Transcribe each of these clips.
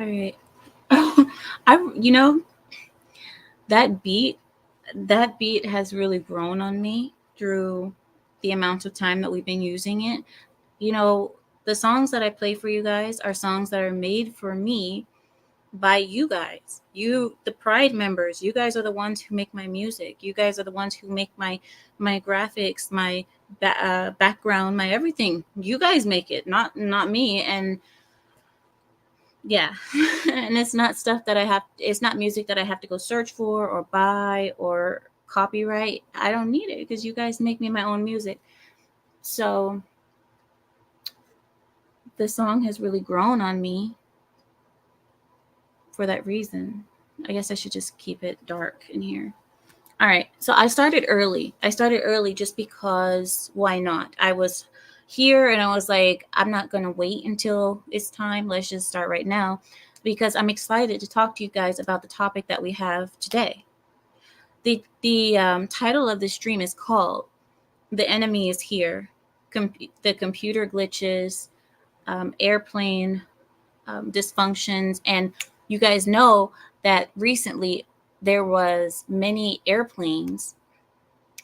All right. You know, that beat, that beat has really grown on me through the amount of time that we've been using it. You know, the songs that I play for you guys are songs that are made for me by you guys. You, the Pride members, you guys are the ones who make my music. You guys are the ones who make my graphics, my background, my everything. You guys make it, not me. And yeah, and it's not stuff that I have. It's not music that I have to go search for or buy or copyright. I don't need it because you guys make me my own music. So the song has really grown on me for that reason. I guess I should just keep it dark in here. All right. So I started early. I started early just because why not? I was here and I was like, I'm not going to wait until it's time. Let's just start right now because I'm excited to talk to you guys about the topic that we have today. The title of the stream is called "The Enemy Is Here." The computer glitches, airplane dysfunctions, and you guys know that recently there was many airplanes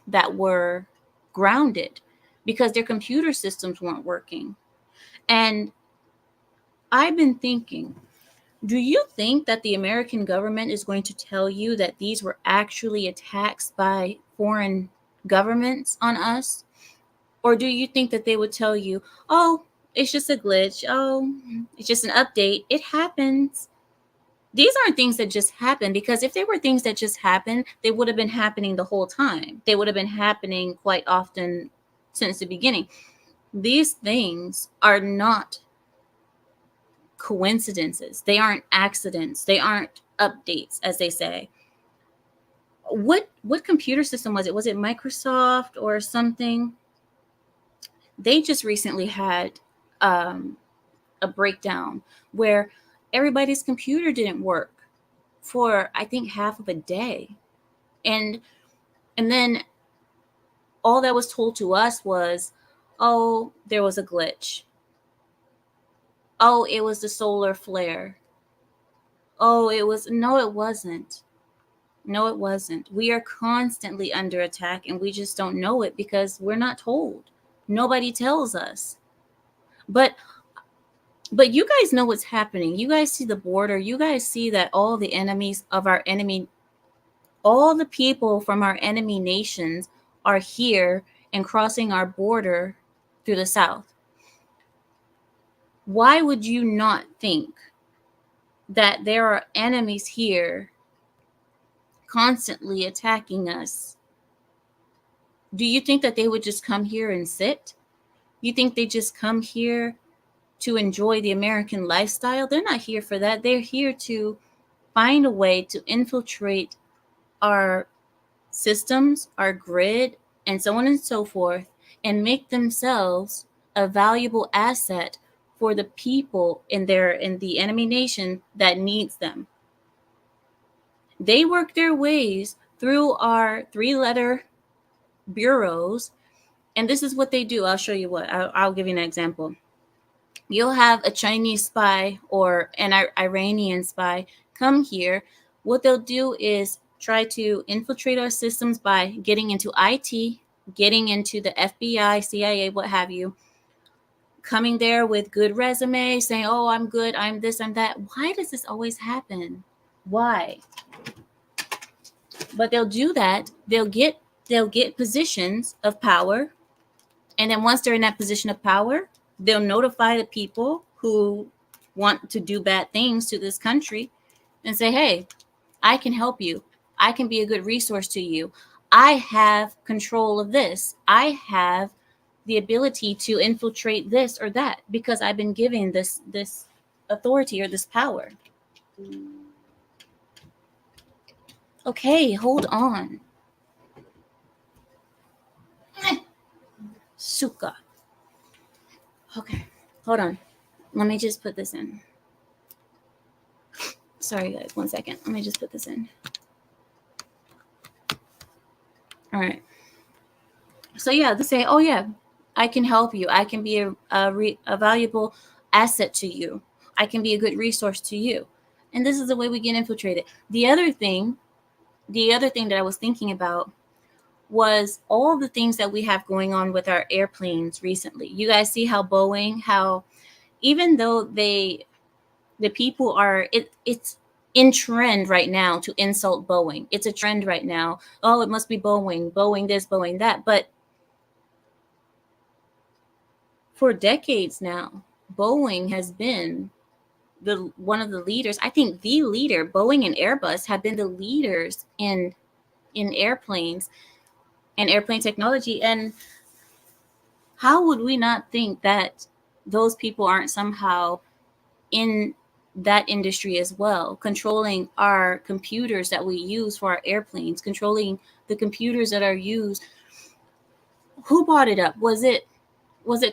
that were grounded because their computer systems weren't working. And I've been thinking, do you think that the American government is going to tell you that these were actually attacks by foreign governments on us? Or do you think that they would tell you, oh, it's just a glitch. Oh, it's just an update. It happens. These aren't things that just happen, because if they were things that just happen, they would have been happening the whole time. They would have been happening quite often since the beginning. These things are not coincidences. They aren't accidents. They aren't updates, as they say. What computer system was it? Was it Microsoft or something? They just recently had um, a breakdown where everybody's computer didn't work for I think half of a day. And and then all that was told to us was, oh, there was a glitch. Oh, it was the solar flare. Oh, it was no, it wasn't. No, it wasn't. We are constantly under attack and we just don't know it because we're not told. Nobody tells us. But but you guys know what's happening. You guys see the border. You guys see that all the enemies of our enemy, all the people from our enemy nations are here and crossing our border through the south. Why would you not think that there are enemies here constantly attacking us? Do you think that they would just come here and sit? You think they just come here to enjoy the American lifestyle? They're not here for that. They're here to find a way to infiltrate our systems, our grid, and so on and so forth, and make themselves a valuable asset for the people in the enemy nation that needs them. They work their ways through our three-letter bureaus, and this is what they do. I'll show you what. I'll give you an example. You'll have a Chinese spy or an Iranian spy come here. What they'll do is try to infiltrate our systems by getting into IT, getting into the FBI, CIA, what have you, coming there with good resume, saying, "Oh, I'm good, I'm this, I'm that." Why does this always happen? Why? But they'll do that. They'll get positions of power, and then once they're in that position of power, they'll notify the people who want to do bad things to this country and say, hey, I can help you. I can be a good resource to you. I have control of this. I have the ability to infiltrate this or that because I've been given this authority or this power. Okay, hold on. Suka. Okay, hold on. Let me just put this in. Sorry, guys, 1 second. Let me just put this in. All right. So yeah, they say, oh yeah, I can help you. I can be a valuable asset to you. I can be a good resource to you. And this is the way we get infiltrated. The other thing that I was thinking about was all the things that we have going on with our airplanes recently. You guys see how Boeing, how even though the people are it's in trend right now to insult Boeing. It's a trend right now. Oh, it must be Boeing, Boeing this, Boeing that. But for decades now, Boeing has been the one of the leaders. I think the leader. Boeing and Airbus have been the leaders in airplanes and airplane technology. And how would we not think that those people aren't somehow in that industry as well, controlling our computers that we use for our airplanes, controlling the computers that are used? Who brought it up? Was it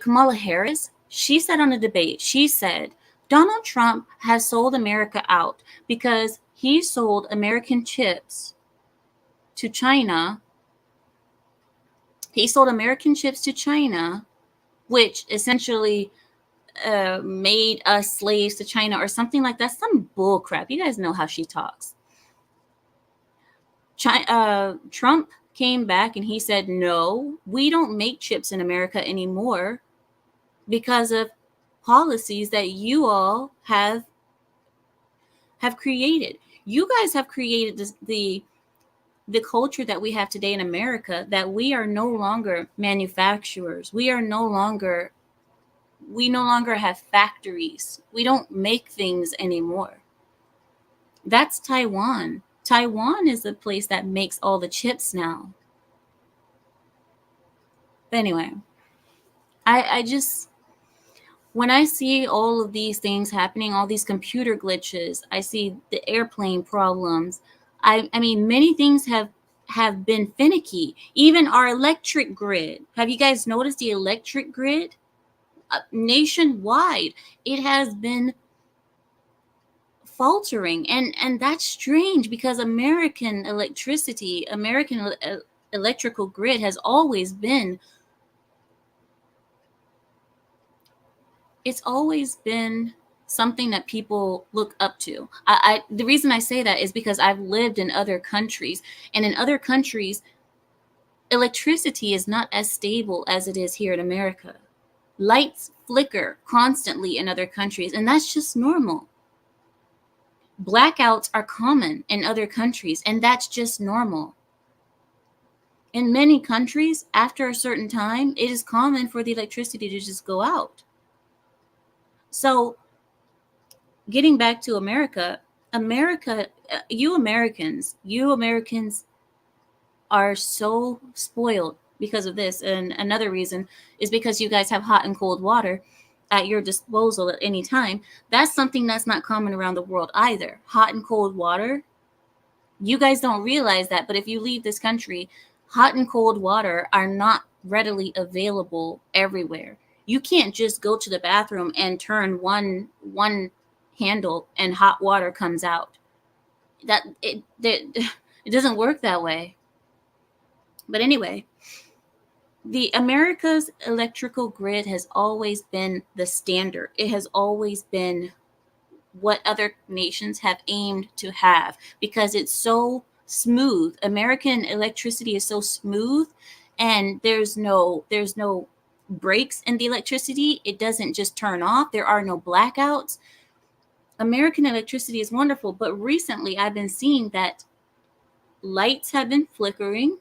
Kamala Harris? She said on a debate, she said Donald Trump has sold America out because he sold American chips to China. He sold American chips to China, which essentially made us slaves to China or something like that. Some bull crap. You guys know how she talks. Trump came back and he said, no, we don't make chips in America anymore because of policies that you all have created. You guys have created the culture that we have today in America, that we are no longer manufacturers. We no longer have factories. We don't make things anymore. That's Taiwan. Taiwan is the place that makes all the chips now. But anyway, I just, when I see all of these things happening, all these computer glitches, I see the airplane problems. I mean, many things have been finicky. Even our electric grid. Have you guys noticed the electric grid? Nationwide, it has been faltering, and that's strange because American electrical grid has always been, it's always been something that people look up to. The reason I say that is because I've lived in other countries, and in other countries electricity is not as stable as it is here in America. Lights flicker constantly in other countries, and that's just normal. Blackouts are common in other countries, and that's just normal. In many countries, after a certain time, it is common for the electricity to just go out. So, getting back to America, you Americans are so spoiled because of this. And another reason is because you guys have hot and cold water at your disposal at any time. That's something that's not common around the world either. Hot and cold water. You guys don't realize that, but if you leave this country, hot and cold water are not readily available everywhere. You can't just go to the bathroom and turn one handle and hot water comes out. It doesn't work that way. But anyway, the America's electrical grid has always been the standard. It has always been what other nations have aimed to have because it's so smooth. American electricity is so smooth, and there's no breaks in the electricity. It doesn't just turn off. There are no blackouts. American electricity is wonderful, but recently I've been seeing that lights have been flickering.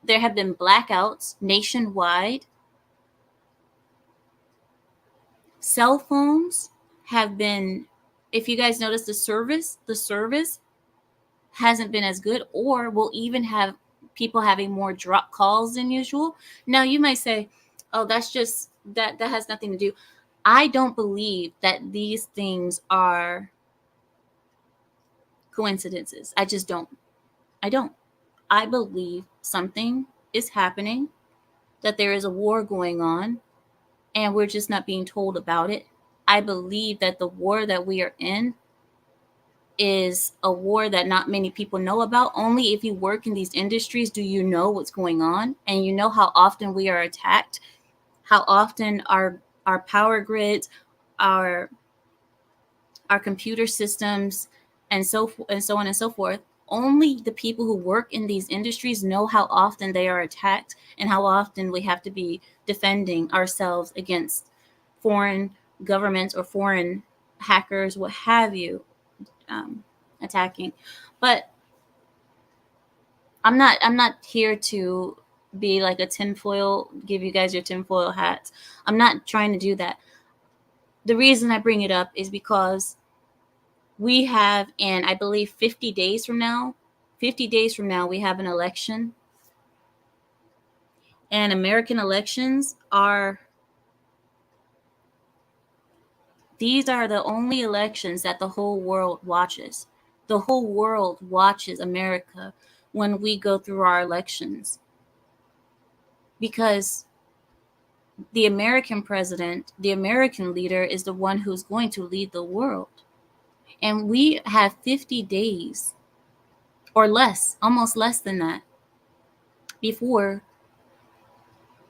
There have been blackouts nationwide. Cell phones have been, if you guys notice, the service hasn't been as good, or will even have people having more drop calls than usual. Now you might say, oh, that's just that has nothing to do. I don't believe that these things are coincidences. I just don't. I don't. I believe something is happening, that there is a war going on, and we're just not being told about it. I believe that the war that we are in is a war that not many people know about. Only if you work in these industries do you know what's going on, and you know how often we are attacked, how often our power grids, our our computer systems, and so on and so forth. Only the people who work in these industries know how often they are attacked and how often we have to be defending ourselves against foreign governments or foreign hackers, what have you, um, attacking. But I'm not here to be like a tinfoil, give you guys your tinfoil hats. I'm not trying to do that. The reason I bring it up is because we have, and I believe 50 days from now, we have an election. And American elections are, these are the only elections that the whole world watches. The whole world watches America when we go through our elections. Because the American president, the American leader, is the one who's going to lead the world. And we have 50 days or less, almost less than that, before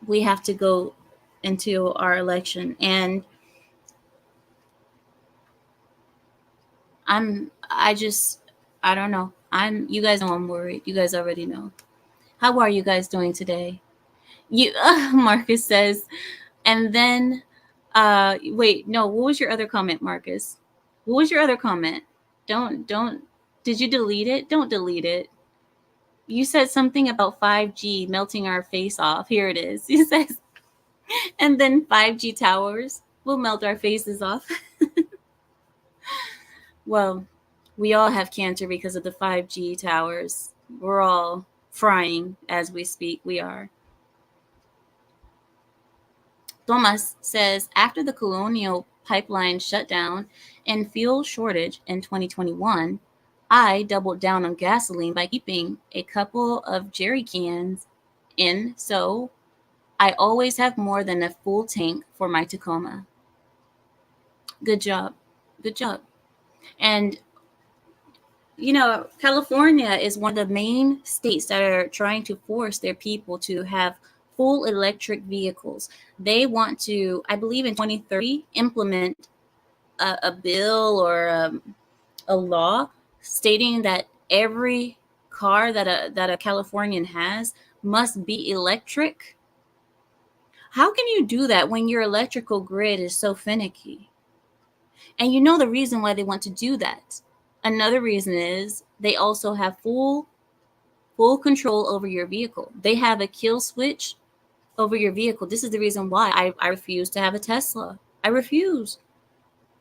we have to go into our election. And I just, I don't know. You guys know I'm worried. You guys already know. How are you guys doing today? Marcus says, and then, wait, no, what was your other comment, Marcus? What was your other comment? Don't, did you delete it? Don't delete it. You said something about 5G melting our face off. Here it is. He says, and then 5G towers will melt our faces off. Well, we all have cancer because of the 5G towers. We're all frying as we speak. We are. Thomas says after the Colonial Pipeline shutdown and fuel shortage in 2021, I doubled down on gasoline by keeping a couple of jerry cans in, so I always have more than a full tank for my Tacoma. Good job. Good job. And California is one of the main states that are trying to force their people to have full electric vehicles. They want to, I believe in 2030, implement a bill or a law stating that every car that a Californian has must be electric. How can you do that when your electrical grid is so finicky? And you know the reason why they want to do that. Another reason is they also have full control over your vehicle. They have a kill switch over your vehicle. This is the reason why I refuse to have a Tesla. I refuse.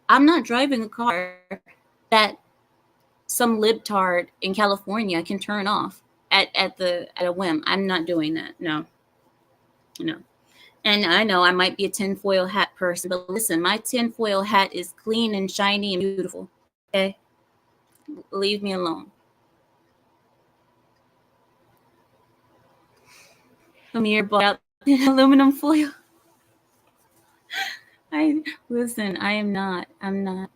I'm not driving a car that some libtard in California can turn off at a whim. I'm not doing that. No. No. And I know I might be a tinfoil hat person, but listen, my tinfoil hat is clean and shiny and beautiful. Okay? Leave me alone. Amir bought out the aluminum foil. Listen, I am not. I'm not.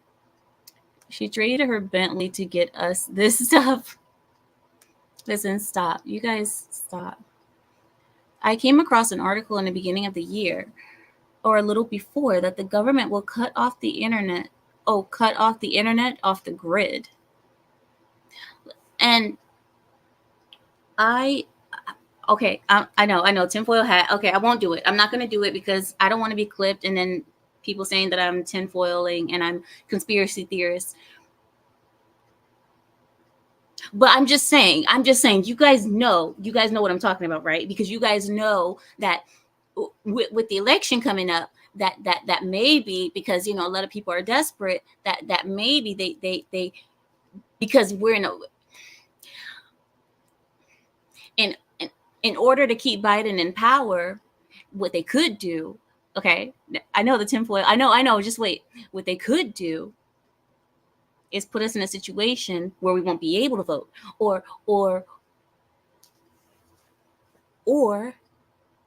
She traded her Bentley to get us this stuff. Listen, stop. You guys stop. I came across an article in the beginning of the year, or a little before, that the government will cut off the internet. Oh, cut off the internet off the grid. And okay, I know, tinfoil hat. Okay, I won't do it. I'm not going to do it because I don't want to be clipped and then people saying that I'm tinfoiling and I'm conspiracy theorist. But I'm just saying, you guys know what I'm talking about, right? Because you guys know that with the election coming up, that maybe, because a lot of people are desperate, that maybe they because we're in order to keep Biden in power, what they could do, okay, I know the tinfoil, I know, just wait. What they could do is put us in a situation where we won't be able to vote, or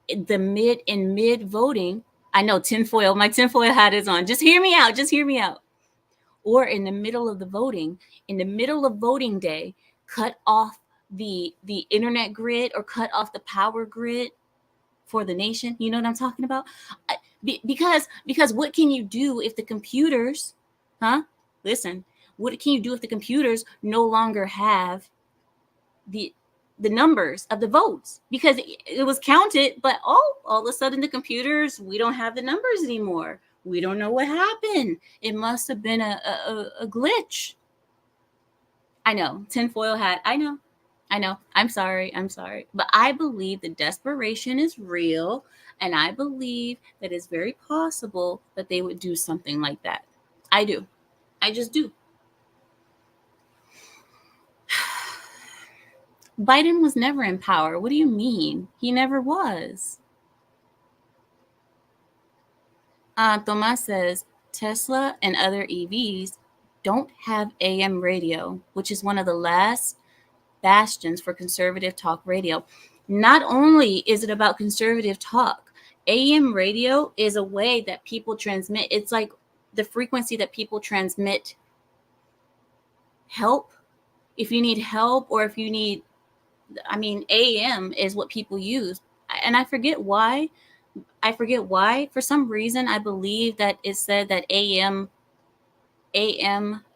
the mid voting. I know tinfoil, my tinfoil hat is on. Just hear me out. Or in the middle of the voting, in the middle of voting day, cut off the internet grid or cut off the power grid for the nation. You know what I'm talking about? Because what can you do if the computers, huh? Listen, what can you do if the computers no longer have the numbers of the votes, because it was counted, but all of a sudden the computers, we don't have the numbers anymore. We don't know what happened. It must have been a glitch. I know, tinfoil hat. I know. I'm sorry. I'm sorry. But I believe the desperation is real, and I believe that it's very possible that they would do something like that. I do. I just do. Biden was never in power. What do you mean? He never was. Tomas says Tesla and other EVs don't have AM radio, which is one of the last bastions for conservative talk radio. Not only is it about conservative talk, AM radio is a way that people transmit. It's like the frequency that people transmit help. If you need help, or if you need, I mean, AM is what people use. And I forget why. For some reason, I believe that it said that AM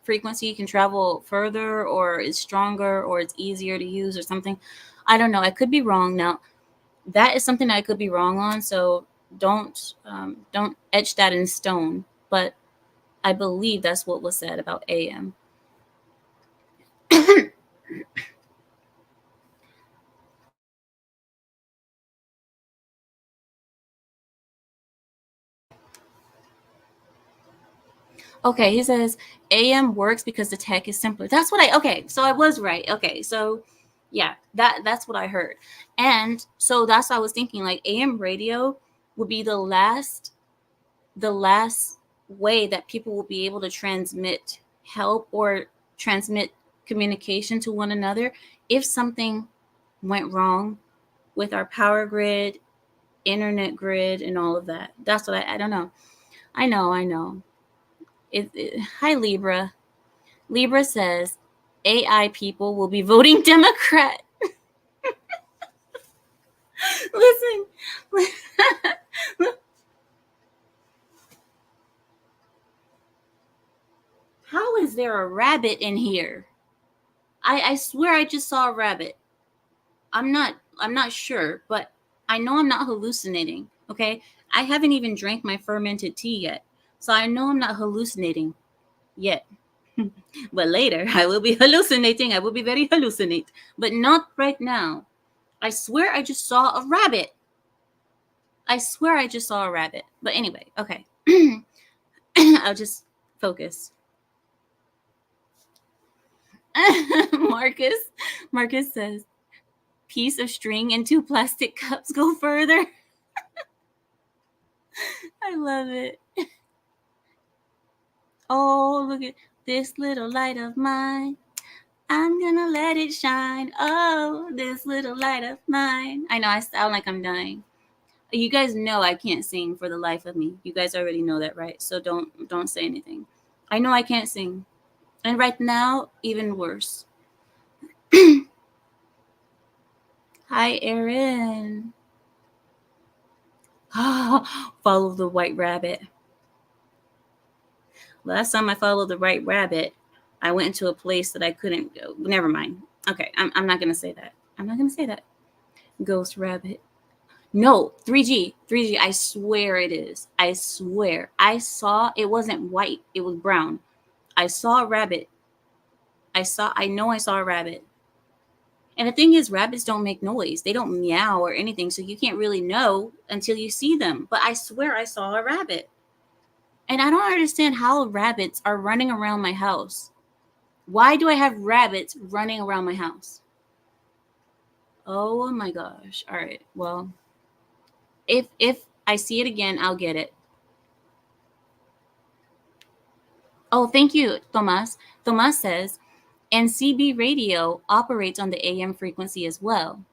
frequency can travel further, or is stronger, or it's easier to use, or something. I don't know. I could be wrong. Now, that is something I could be wrong on. So don't etch that in stone. But I believe that's what was said about AM. Okay, he says AM works because the tech is simpler. That's what I okay, so I was right. Okay, so yeah, that's what I heard. And so that's what I was thinking, like AM radio would be the last way that people will be able to transmit help or transmit communication to one another if something went wrong with our power grid, internet grid, and all of that. That's what I don't know. I know. Hi, Libra. Libra says AI people will be voting Democrat. Listen, how is there a rabbit in here? I swear I just saw a rabbit. I'm not sure, but I know I'm not hallucinating. Okay, I haven't even drank my fermented tea yet, so I know I'm not hallucinating yet. But later, I will be hallucinating. I will be very hallucinate, but not right now. I swear I just saw a rabbit. I swear I just saw a rabbit. But anyway, okay. I'll just focus. Marcus Marcus says piece of string and two plastic cups go further. I love it. Oh, look at this little light of mine. I'm gonna let it shine. Oh, this little light of mine. I know I sound like I'm dying. You guys know I can't sing for the life of me. You guys already know that, right? So don't say anything. I know I can't sing. And right now, even worse. Hi, Erin. Follow the white rabbit. Last time I followed the white rabbit, I went into a place that I couldn't go. Never mind. Okay, I'm not going to say that. I'm not going to say that. Ghost rabbit. No, 3G. 3G. I swear it is. I swear. I saw it wasn't white, it was brown. I saw a rabbit. I know I saw a rabbit. And the thing is, rabbits don't make noise. They don't meow or anything, so you can't really know until you see them. But I swear I saw a rabbit. And I don't understand how rabbits are running around my house. Why do I have rabbits running around my house? Oh my gosh. All right. Well, if I see it again, I'll get it. Oh, thank you, Tomas. Tomas says, and CB radio operates on the AM frequency as well.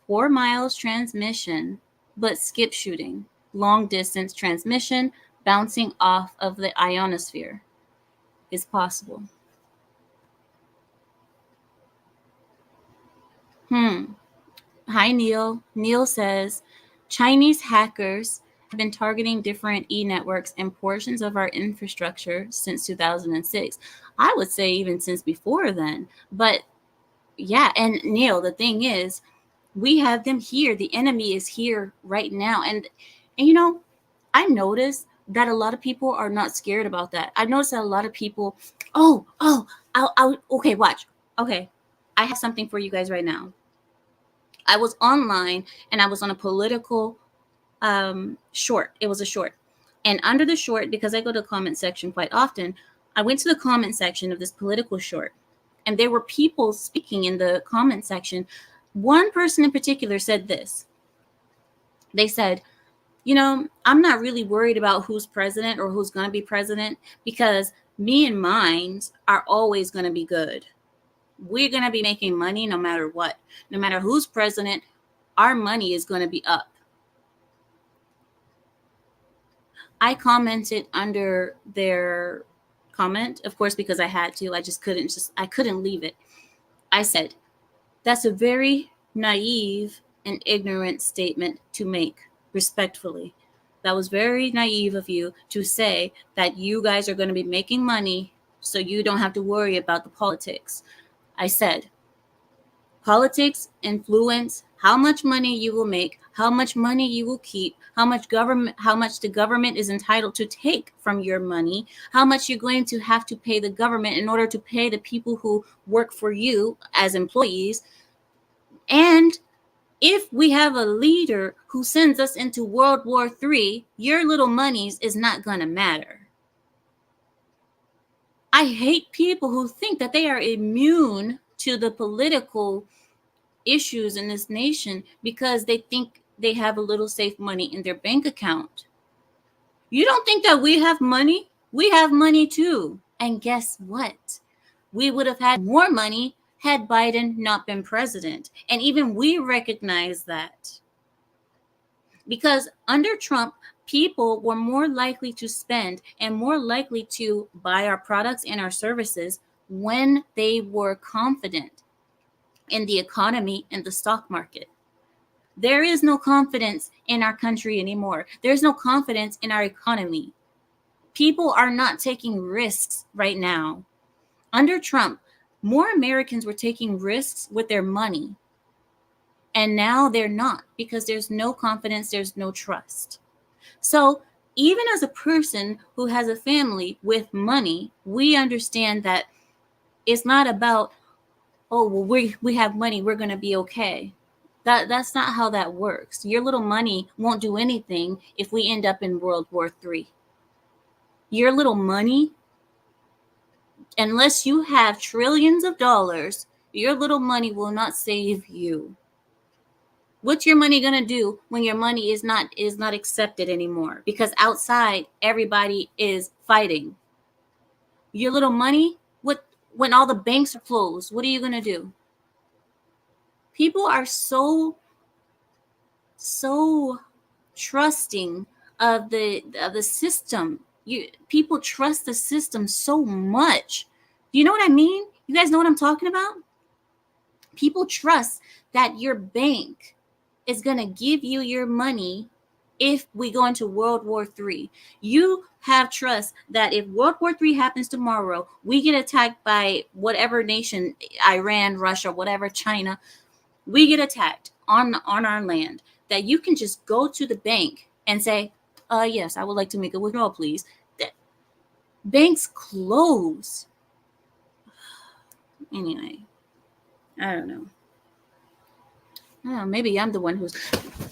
4 miles transmission, but skip shooting. Long distance transmission bouncing off of the ionosphere is possible. Hmm. Hi, Neil. Neil says Chinese hackers been targeting different e-networks and portions of our infrastructure since 2006. I would say even since before then. But yeah, and Neil, the thing is, we have them here. The enemy is here right now. And I noticed that a lot of people are not scared about that. I noticed that a lot of people, okay, watch. Okay, I have something for you guys right now. I was online and I was on a political short. It was a short. And under the short, because I go to the comment section quite often, I went to the comment section of this political short. And there were people speaking in the comment section. One person in particular said this. They said, I'm not really worried about who's president or who's going to be president because me and mine are always going to be good. We're going to be making money no matter what. No matter who's president, our money is going to be up. I commented under their comment, of course, because I had to. I couldn't leave it. I said, that's a very naive and ignorant statement to make, respectfully. That was very naive of you to say that you guys are going to be making money so you don't have to worry about the politics. I said, politics influence how much money you will make, how much money you will keep, how much the government is entitled to take from your money, how much you're going to have to pay the government in order to pay the people who work for you as employees. And if we have a leader who sends us into World War III, your little monies is not going to matter. I hate people who think that they are immune to the political issues in this nation because they think they have a little safe money in their bank account. You don't think that we have money? We have money too. And guess what? We would have had more money had Biden not been president. And even we recognize that. Because under Trump, people were more likely to spend and more likely to buy our products and our services when they were confident in the economy and the stock market. There is no confidence in our country anymore. There's no confidence in our economy. People are not taking risks right now. Under Trump, more Americans were taking risks with their money. And now they're not because there's no confidence, there's no trust. So, even as a person who has a family with money, we understand that it's not about, oh, well, we have money, we're going to be okay. That's not how that works. Your little money won't do anything if we end up in World War III. Your little money, unless you have trillions of dollars, your little money will not save you. What's your money going to do when your money is not accepted anymore? Because outside everybody is fighting. Your little money, when all the banks are closed, what are you going to do? People are so trusting of the system. People trust the system so much. Do you know what I mean? You guys know what I'm talking about? People trust that your bank is going to give you your money if we go into World War III. You have trust that if World War III happens tomorrow, we get attacked by whatever nation, Iran, Russia, whatever, China, we get attacked on our land, that you can just go to the bank and say, yes, I would like to make a withdrawal, please. Banks close. Anyway, I don't know. Oh, maybe I'm the one who's...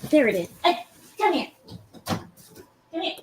There it is. Hey, come here. Come here.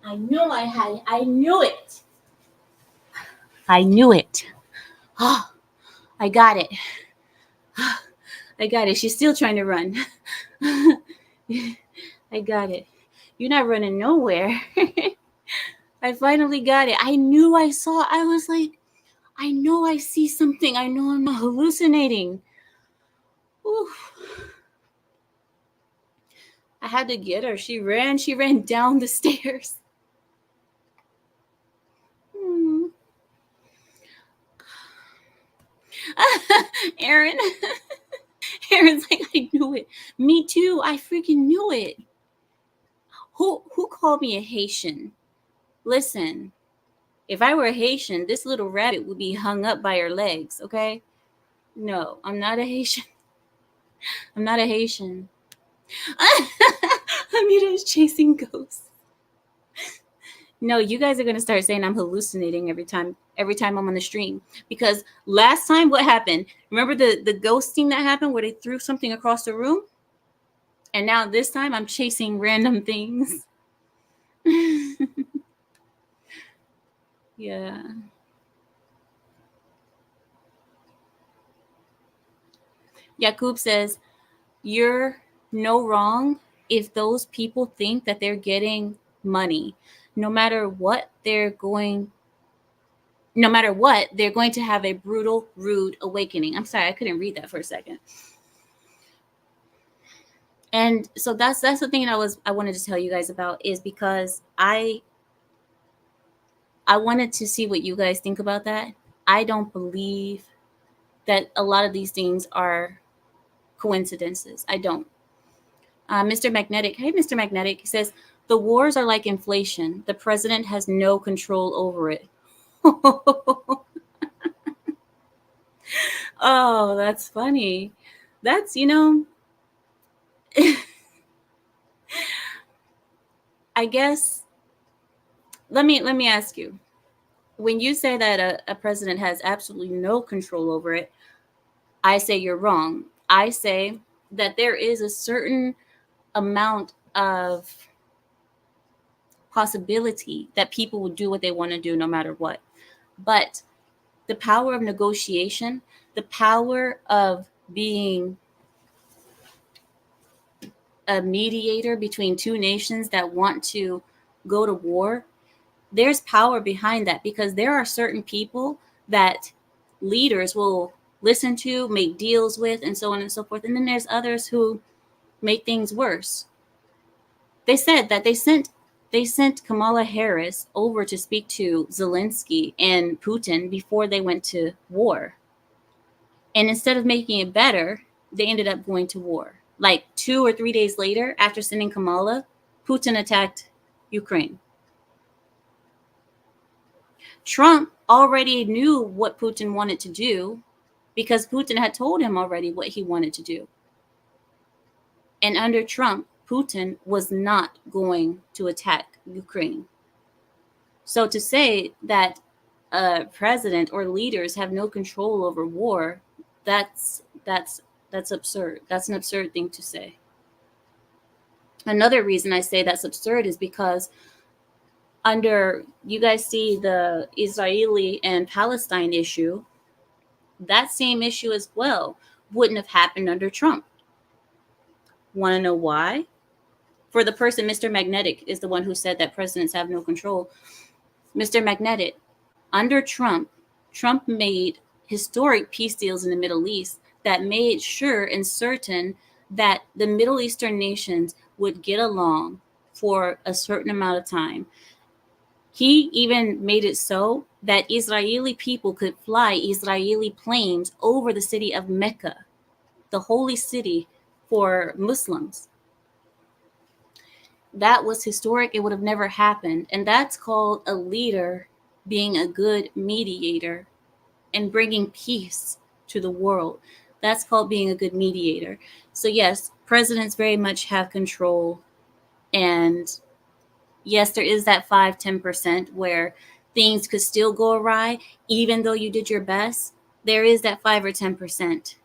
I knew it. I knew it. Oh, I got it. I got it. She's still trying to run. I got it. You're not running nowhere. I finally got it. I knew I saw. I was like, I know I see something. I know I'm not hallucinating. Oof. I had to get her. She ran down the stairs. Hmm. Aaron. Aaron's like, I knew it. Me too. I freaking knew it. Who called me a Haitian? Listen, if I were a Haitian, this little rabbit would be hung up by her legs, okay? No, I'm not a Haitian. I'm not a Haitian. Amita is chasing ghosts. No, you guys are gonna start saying I'm hallucinating every time I'm on the stream. Because last time what happened? Remember the ghosting that happened where they threw something across the room? And now this time I'm chasing random things. Yeah. Yakub says, you're no wrong if those people think that they're getting money. No matter what, they're going to have a brutal, rude awakening. I'm sorry, I couldn't read that for a second. And so that's the thing that I wanted to tell you guys about, is because I wanted to see what you guys think about that. I don't believe that a lot of these things are coincidences. I don't. Mr. Magnetic, hey, Mr. Magnetic, says, the wars are like inflation. The president has no control over it. Oh, that's funny. That's, I guess, let me ask you. When you say that a president has absolutely no control over it, I say you're wrong. I say that there is a certain amount of possibility that people will do what they want to do no matter what. But the power of negotiation, the power of being a mediator between two nations that want to go to war, there's power behind that, because there are certain people that leaders will listen to, make deals with, and so on and so forth. And then there's others who make things worse. They said that they sent Kamala Harris over to speak to Zelensky and Putin before they went to war. And instead of making it better, they ended up going to war. Like 2 or 3 days later, after sending Kamala, Putin attacked Ukraine. Trump already knew what Putin wanted to do, because Putin had told him already what he wanted to do. And under Trump, Putin was not going to attack Ukraine. So to say that a president or leaders have no control over war, that's absurd. That's an absurd thing to say. Another reason I say that's absurd is because you guys see the Israeli and Palestine issue, that same issue as well wouldn't have happened under Trump. Want to know why? For the person, Mr. Magnetic is the one who said that presidents have no control. Mr. Magnetic, under Trump made historic peace deals in the Middle East that made sure and certain that the Middle Eastern nations would get along for a certain amount of time. He even made it so that Israeli people could fly Israeli planes over the city of Mecca, the holy city for Muslims. That was historic. It would have never happened. And that's called a leader being a good mediator and bringing peace to the world. That's called being a good mediator. So yes, presidents very much have control. And yes, there is that 5-10% where things could still go awry, even though you did your best. There is that 5 or 10%.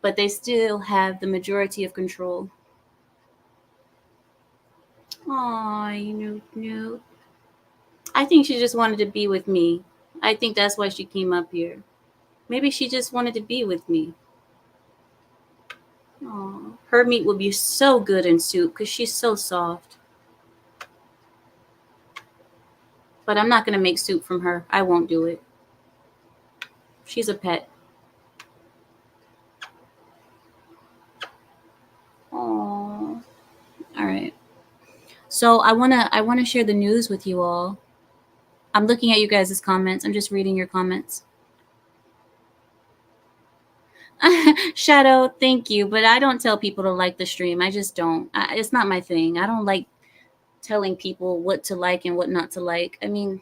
But they still have the majority of control. Aw, Newt. I think she just wanted to be with me. I think that's why she came up here. Maybe she just wanted to be with me. Aw. Her meat would be so good in soup because she's so soft. But I'm not going to make soup from her. I won't do it. She's a pet. Aw. All right. So I wanna share the news with you all. I'm looking at you guys' comments. I'm just reading your comments. Shadow, thank you, but I don't tell people to like the stream. I just don't. It's not my thing. I don't like telling people what to like and what not to like. I mean,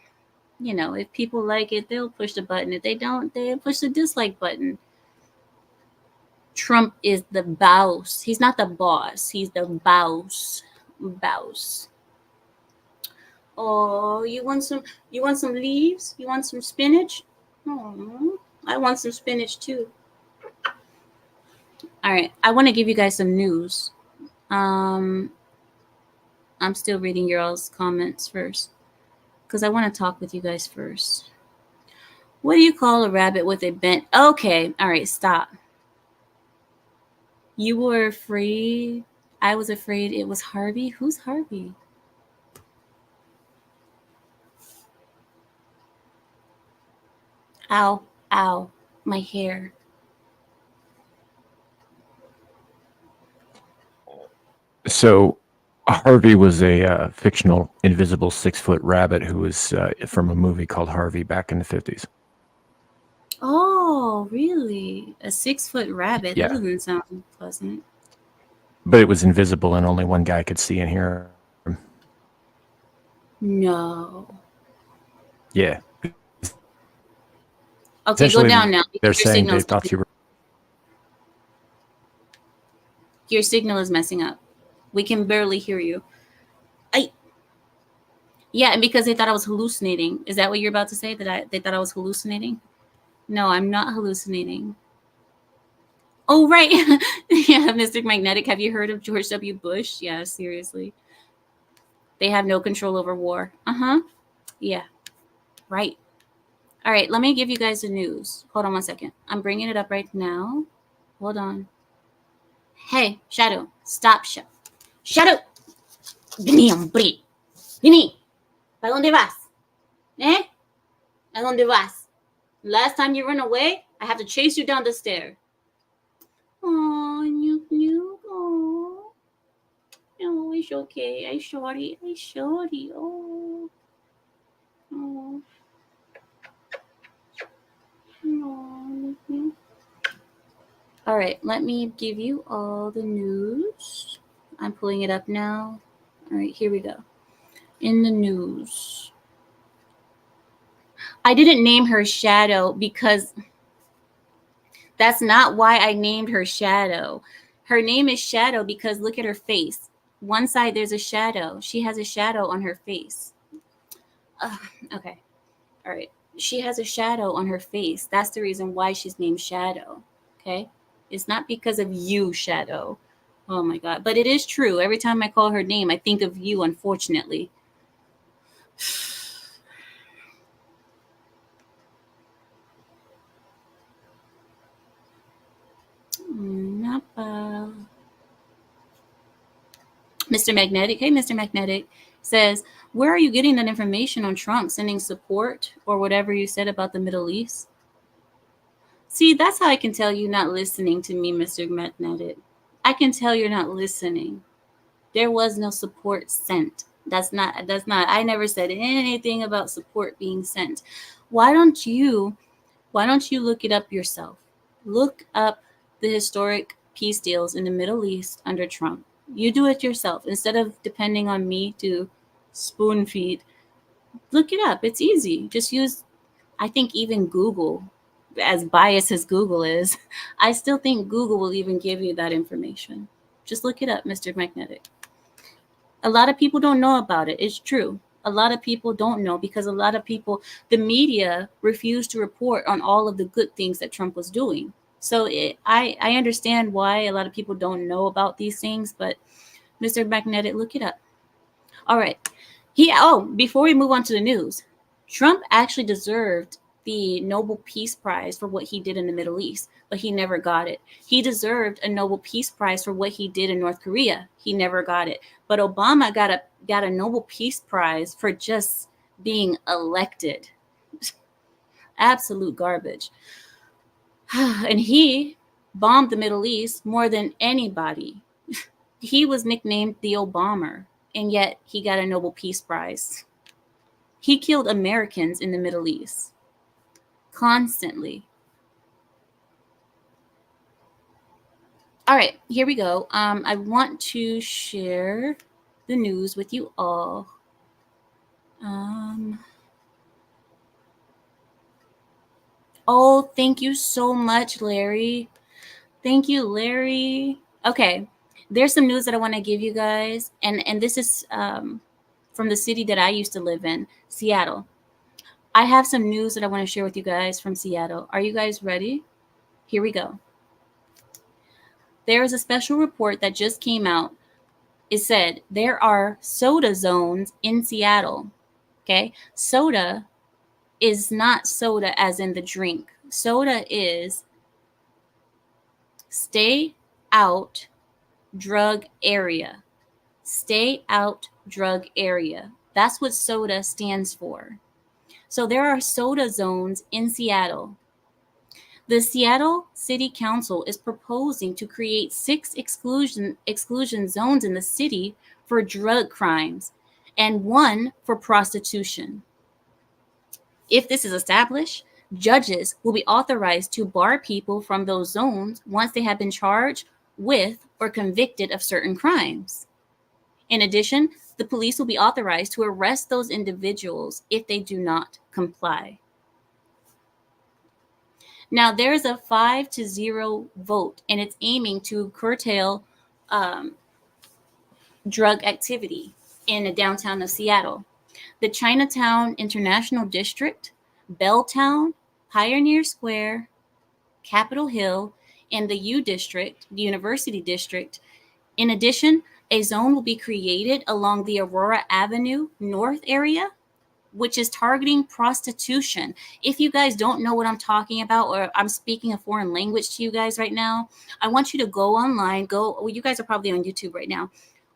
if people like it, they'll push the button. If they don't, they push the dislike button. Trump is the boss. He's not the boss. He's the boss. Boss. Oh, you want some leaves? You want some spinach? Oh, I want some spinach too. All right, I want to give you guys some news. Um, I'm still reading your all's comments first because I want to talk with you guys first. What do you call a rabbit with a bent? Okay, all right, stop. You were afraid. I was afraid it was Harvey. Who's Harvey? Ow, ow, my hair. So Harvey was a fictional invisible 6-foot rabbit who was from a movie called Harvey back in the 50s. Oh, really? A 6-foot rabbit? That Yeah, doesn't sound pleasant. but it was invisible and only one guy could see and hear him. No. Yeah. Okay, go Essentially, down now they're because saying they thought you were. your signal is messing up. We can barely hear you. I Yeah, and because they thought I was hallucinating. Is that what you're about to say? That they thought I was hallucinating? No, I'm not hallucinating. Oh, right. Yeah, Mr. Magnetic. Have you heard of George W. Bush? Yeah, seriously. They have no control over war. Uh-huh. Yeah, right. All right, let me give you guys the news. Hold on one second. I'm bringing it up right now. Hold on. Hey, Shadow, stop, Shadow. Vení, hombre. Vení. ¿Para dónde vas? ¿Eh? ¿A dónde vas? Last time you run away, I have to chase you down the stair. Oh, Nuke. Oh. No, it's okay. I shorty. Oh. Oh. No, Nuke. All right, let me give you all the news. I'm pulling it up now. All right, here we go. In the news. I didn't name her Shadow because that's not why I named her Shadow. Her name is Shadow because look at her face. One side there's a shadow. She has a shadow on her face. Okay. All right. She has a shadow on her face. That's the reason why she's named Shadow. Okay? It's not because of you, Shadow. Oh my god. But it is true. Every time I call her name, I think of you, unfortunately. Napa. Mr. Magnetic, hey, Mr. Magnetic, says, where are you getting that information on Trump sending support or whatever you said about the Middle East? See, that's how I can tell you're not listening to me, Mr. Magnetic. I can tell you're not listening. There was no support sent. I never said anything about support being sent. Why don't you look it up yourself? Look up the historic peace deals in the Middle East under Trump. You do it yourself instead of depending on me to spoon feed. Look it up. It's easy. Just use, I think, even Google, as biased as Google is, I still think Google will even give you that information. Just look it up, Mr. Magnetic. A lot of people don't know about it. It's true. A lot of people don't know because a lot of people, the media refused to report on all of the good things that Trump was doing. So I understand why a lot of people don't know about these things, but Mr. Magnetic, look it up. All right. Before we move on to the news, Trump actually deserved the Nobel Peace Prize for what he did in the Middle East, but he never got it. He deserved a Nobel Peace Prize for what he did in North Korea. He never got it. But Obama got a Nobel Peace Prize for just being elected. Absolute garbage. And he bombed the Middle East more than anybody. He was nicknamed the Obama, and yet he got a Nobel Peace Prize. He killed Americans in the Middle East constantly. All right, here we go. I want to share the news with you all. Um, oh, thank you so much, Larry. Thank you, Larry. Okay, there's some news that I want to give you guys, and this is from the city that I used to live in, Seattle. I have some news that I want to share with you guys from Seattle. Are you guys ready? Here we go. There is a special report that just came out. It said there are soda zones in Seattle. Okay. Soda is not soda as in the drink. Soda is stay out drug area. Stay out drug area. That's what soda stands for. So there are soda zones in Seattle. The Seattle City Council is proposing to create 6 exclusion zones in the city for drug crimes and 1 for prostitution. If this is established, judges will be authorized to bar people from those zones once they have been charged with or convicted of certain crimes. In addition, the police will be authorized to arrest those individuals if they do not comply. Now, there's a 5-0 vote, and it's aiming to curtail drug activity in the downtown of Seattle. The Chinatown International District, Belltown, Pioneer Square, Capitol Hill, and the U District, the University District. In addition, a zone will be created along the Aurora Avenue North area, which is targeting prostitution. If you guys don't know what I'm talking about, or I'm speaking a foreign language to you guys right now, I want you to go online. You guys are probably on YouTube right now.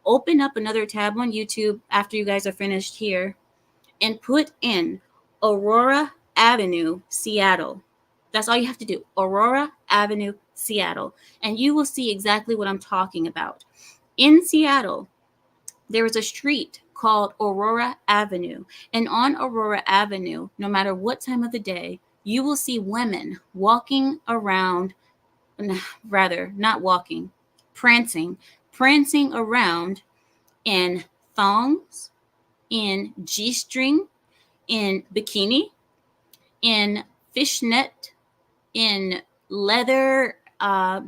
Open up another tab on YouTube after you guys are finished here and put in Aurora Avenue, Seattle. That's all you have to do. Aurora Avenue, Seattle. And you will see exactly what I'm talking about. In Seattle, there is a street called Aurora Avenue. And on Aurora Avenue, no matter what time of the day, you will see women walking around, rather, not walking, prancing around in thongs, in G string, in bikini, in fishnet, in leather, I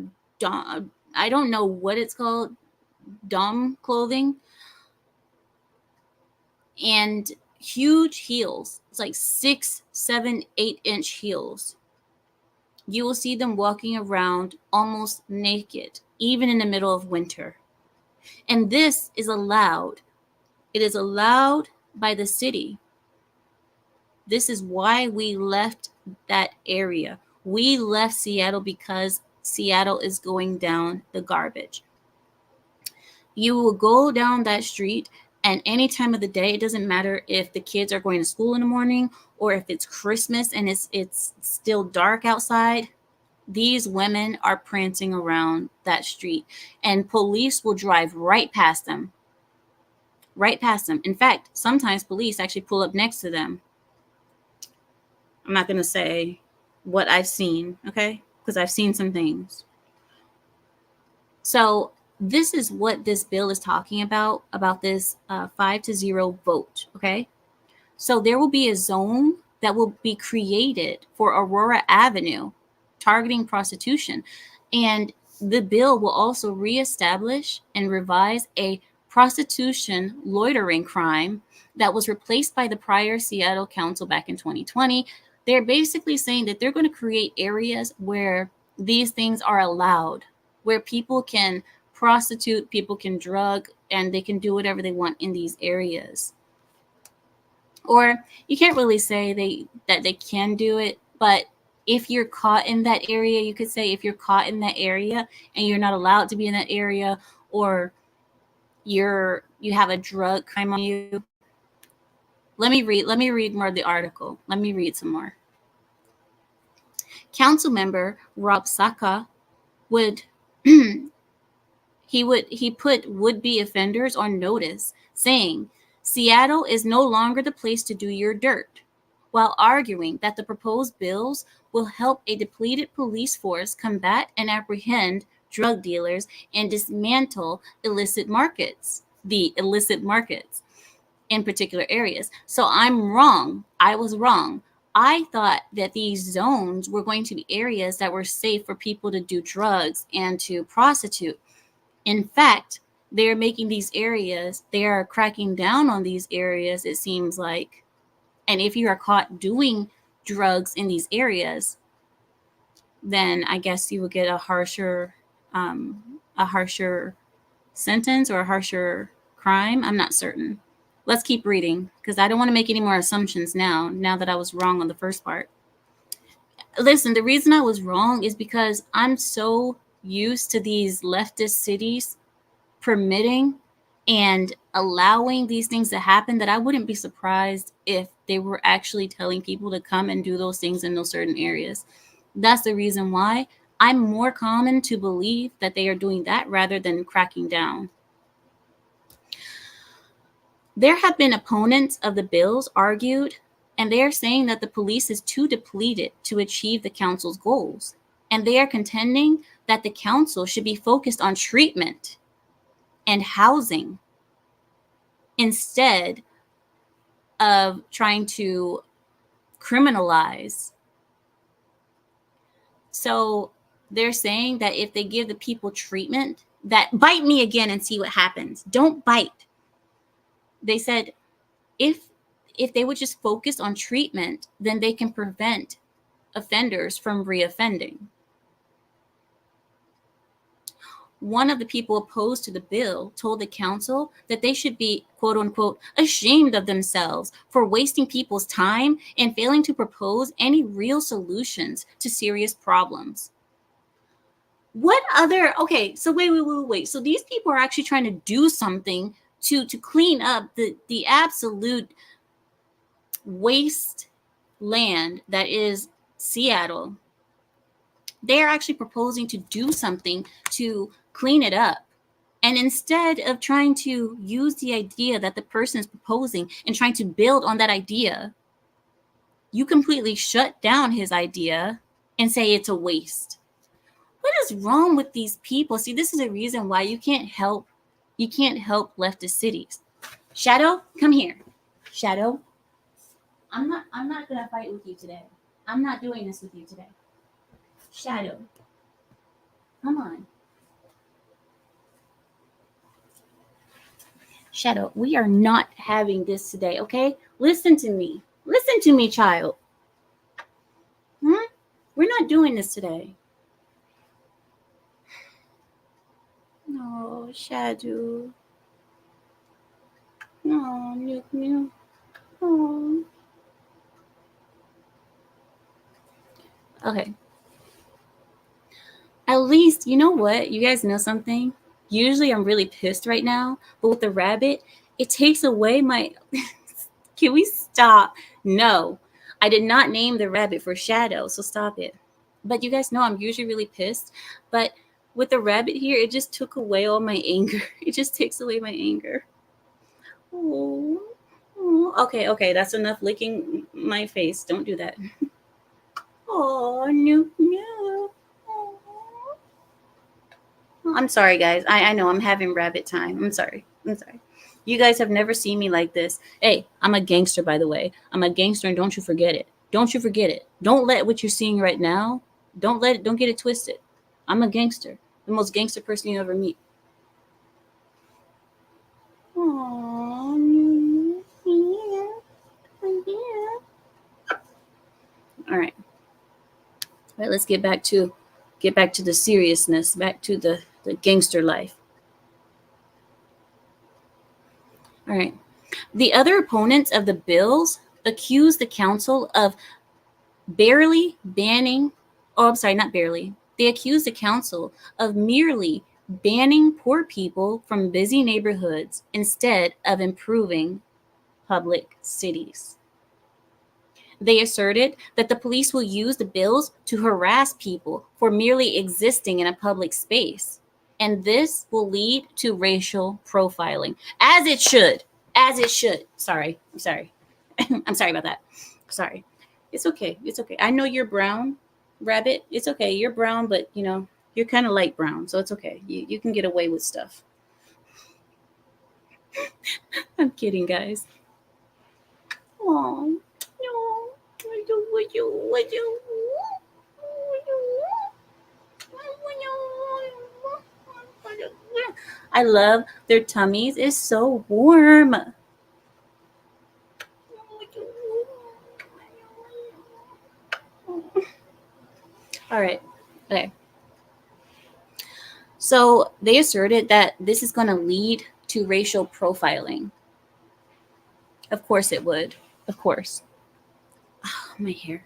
don't know what it's called, dom clothing, and huge heels. It's like 6, 7, 8-inch heels. You will see them walking around almost naked, even in the middle of winter. And this is allowed. It is allowed by the city. This is why we left that area. We left Seattle because Seattle is going down the garbage. You will go down that street, and any time of the day, it doesn't matter if the kids are going to school in the morning or if it's Christmas and it's still dark outside. These women are prancing around that street, and police will drive right past them. Right past them. In fact, sometimes police actually pull up next to them. I'm not going to say what I've seen, okay? Because I've seen some things. So this is what this bill is talking about this 5-0 vote, okay? So there will be a zone that will be created for Aurora Avenue targeting prostitution. And the bill will also reestablish and revise a prostitution loitering crime that was replaced by the prior Seattle Council back in 2020. They're basically saying that they're going to create areas where these things are allowed, where people can prostitute, people can drug, and they can do whatever they want in these areas. Or you can't really say they can do it, but if you're caught in that area, you could say if you're caught in that area and you're not allowed to be in that area, or you have a drug crime on you. Let me read more of the article. Let me read some more. Council member Rob Saka would he put would-be offenders on notice, saying Seattle is no longer the place to do your dirt, while arguing that the proposed bills will help a depleted police force combat and apprehend drug dealers and dismantle the illicit markets in particular areas. So I'm wrong. I was wrong. I thought that these zones were going to be areas that were safe for people to do drugs and to prostitute. In fact, they're making these areas, they are cracking down on these areas, it seems like. And if you are caught doing drugs in these areas, then I guess you would get um, a harsher sentence or a harsher crime. I'm not certain. Let's keep reading because I don't want to make any more assumptions now that I was wrong on the first part. Listen, the reason I was wrong is because I'm so used to these leftist cities permitting and allowing these things to happen that I wouldn't be surprised if they were actually telling people to come and do those things in those certain areas. That's the reason why I'm more common to believe that they are doing that rather than cracking down. There have been opponents of the bills argued, and they are saying that the police is too depleted to achieve the council's goals. And they are contending that the council should be focused on treatment and housing instead of trying to criminalize. So they're saying that if they give the people treatment, that bite me again and see what happens. Don't bite. They said if they would just focus on treatment, then they can prevent offenders from reoffending. One of the people opposed to the bill told the council that they should be, quote unquote, ashamed of themselves for wasting people's time and failing to propose any real solutions to serious problems. What other, okay, so wait. So these people are actually trying to do something to clean up the absolute wasteland that is Seattle. They are actually proposing to do something to clean it up. And instead of trying to use the idea that the person is proposing and trying to build on that idea, you completely shut down his idea and say it's a waste. What is wrong with these people? See, this is a reason why you can't help leftist cities. Shadow, come here. Shadow, I'm not gonna fight with you today. I'm not doing this with you today. Shadow, come on. Shadow, we are not having this today, okay? Listen to me. Listen to me, child. We're not doing this today. No, Shadow. No, Nuke. Oh. Okay. At least, you know what? You guys know something? Usually I'm really pissed right now, but with the rabbit, it takes away my. Can we stop? No. I did not name the rabbit for Shadow, so stop it. But you guys know I'm usually really pissed, but with the rabbit here, it just took away all my anger. It just takes away my anger. Oh. Okay, that's enough licking my face. Don't do that. Oh, no. I'm sorry, guys. I know I'm having rabbit time. I'm sorry. You guys have never seen me like this. Hey, I'm a gangster, by the way. I'm a gangster, and don't you forget it. Don't you forget it. Don't let what you're seeing right now, don't get it twisted. I'm a gangster. The most gangster person you ever meet. All right. All right, let's get back to the seriousness, back to the gangster life. All right. The other opponents of the bills accused the council of barely banning, oh, I'm sorry, not barely. They accused the council of merely banning poor people from busy neighborhoods instead of improving public cities. They asserted that the police will use the bills to harass people for merely existing in a public space. And this will lead to racial profiling. As it should. As it should. Sorry. I'm sorry. I'm sorry about that. Sorry. It's okay. It's okay. I know you're brown, rabbit. It's okay. You're brown, but you're kind of light brown. So it's okay. You can get away with stuff. I'm kidding, guys. Oh, no. Would you? I love their tummies is so warm. All right. Okay. So they asserted that this is going to lead to racial profiling. Of course it would. Of course. Oh, my hair.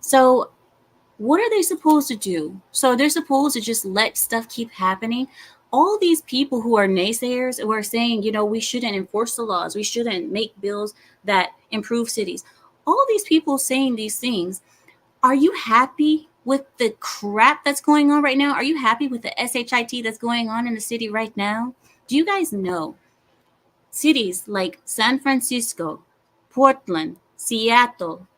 So what are they supposed to do? So they're supposed to just let stuff keep happening. All these people who are naysayers who are saying, we shouldn't enforce the laws, we shouldn't make bills that improve cities. All these people saying these things, are you happy with the crap that's going on right now? Are you happy with the SHIT that's going on in the city right now? Do you guys know cities like San Francisco, Portland, Seattle,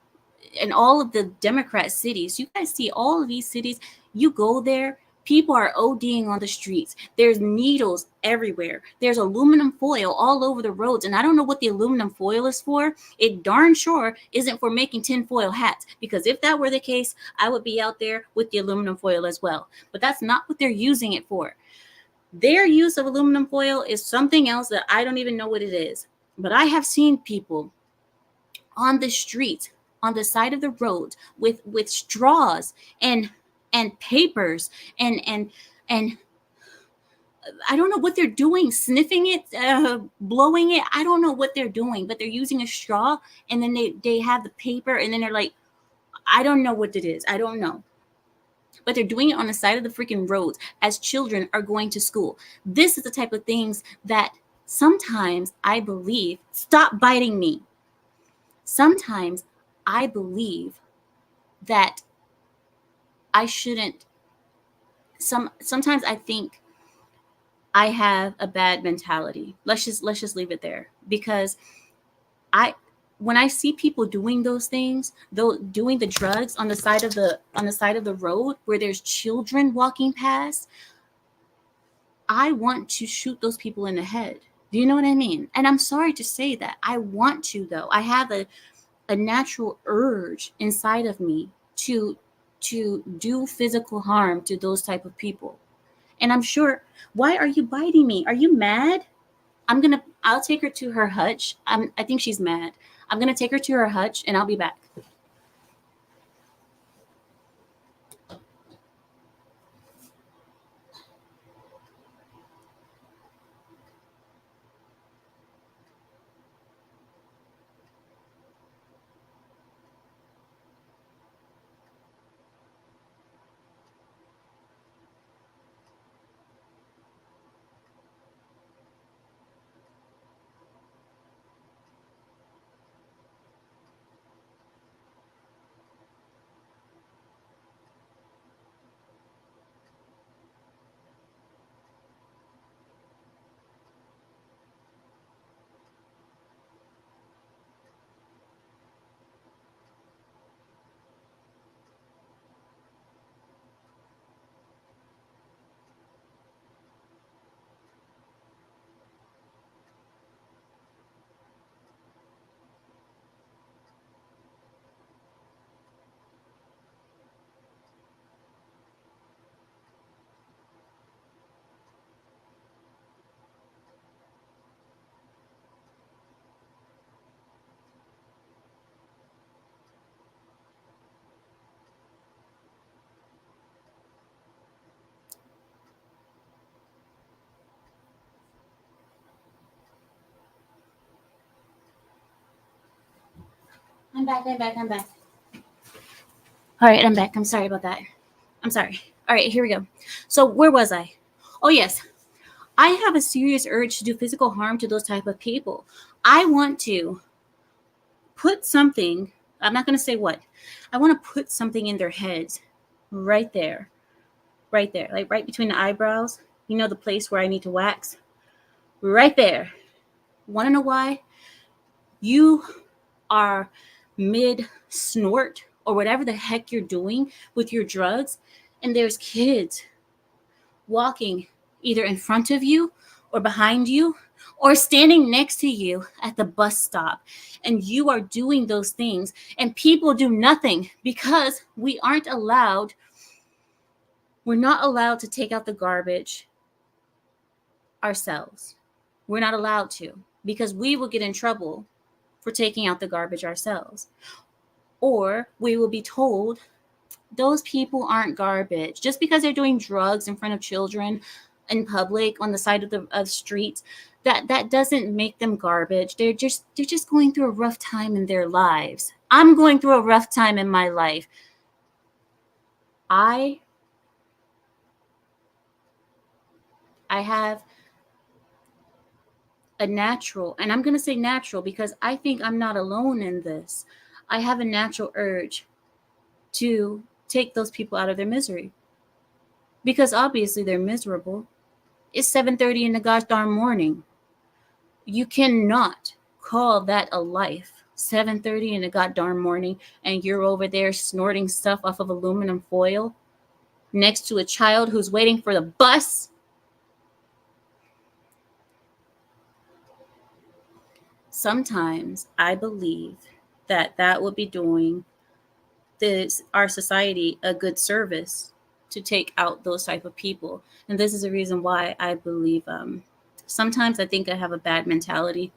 and all of the Democrat cities, you guys see all of these cities, you go there, people are ODing on the streets. There's needles everywhere. There's aluminum foil all over the roads. And I don't know what the aluminum foil is for. It darn sure isn't for making tinfoil hats, because if that were the case, I would be out there with the aluminum foil as well. But that's not what they're using it for. Their use of aluminum foil is something else that I don't even know what it is. But I have seen people on the street, on the side of the road, with straws and papers and I don't know what they're doing, sniffing it, blowing it. I don't know what they're doing, but they're using a straw, and then they have the paper, and then they're like, I don't know what it is. I don't know. But they're doing it on the side of the freaking roads as children are going to school. This is the type of things that sometimes I believe, stop biting me. Sometimes I believe that I shouldn't sometimes I think I have a bad mentality. Let's just leave it there, because I when I see people doing those things, though doing the drugs on the side of the road where there's children walking past, I want to shoot those people in the head. Do you know what I mean? And I'm sorry to say that. I want to, though. I have a natural urge inside of me to do physical harm to those type of people. And I'm sure, why are you biting me? Are you mad? I'll take her to her hutch. I think she's mad. I'm gonna take her to her hutch and I'll be back. I'm back. All right, I'm back. I'm sorry about that. I'm sorry. All right, here we go. So where was I? Oh yes, I have a serious urge to do physical harm to those type of people. I want to put something. I'm not going to say what. I want to put something in their heads, right there, like right between the eyebrows. You know the place where I need to wax, right there. Want to know why? You are mid snort or whatever the heck you're doing with your drugs, and there's kids walking either in front of you or behind you or standing next to you at the bus stop, and you are doing those things and people do nothing because we're not allowed to take out the garbage ourselves. We're not allowed to because we will get in trouble for taking out the garbage ourselves, or we will be told those people aren't garbage just because they're doing drugs in front of children in public on the side of the streets. That doesn't make them garbage. They're just going through a rough time in their lives. I'm going through a rough time in my life. I i have a natural, and I'm going to say natural because I think I'm not alone in this. I have a natural urge to take those people out of their misery because obviously they're miserable. It's 7:30 in the gosh darn morning. You cannot call that a life. 7:30 in the goddamn morning, and you're over there snorting stuff off of aluminum foil next to a child who's waiting for the bus. Sometimes I believe that would be doing our society a good service to take out those type of people. And this is the reason why I believe sometimes I think I have a bad mentality.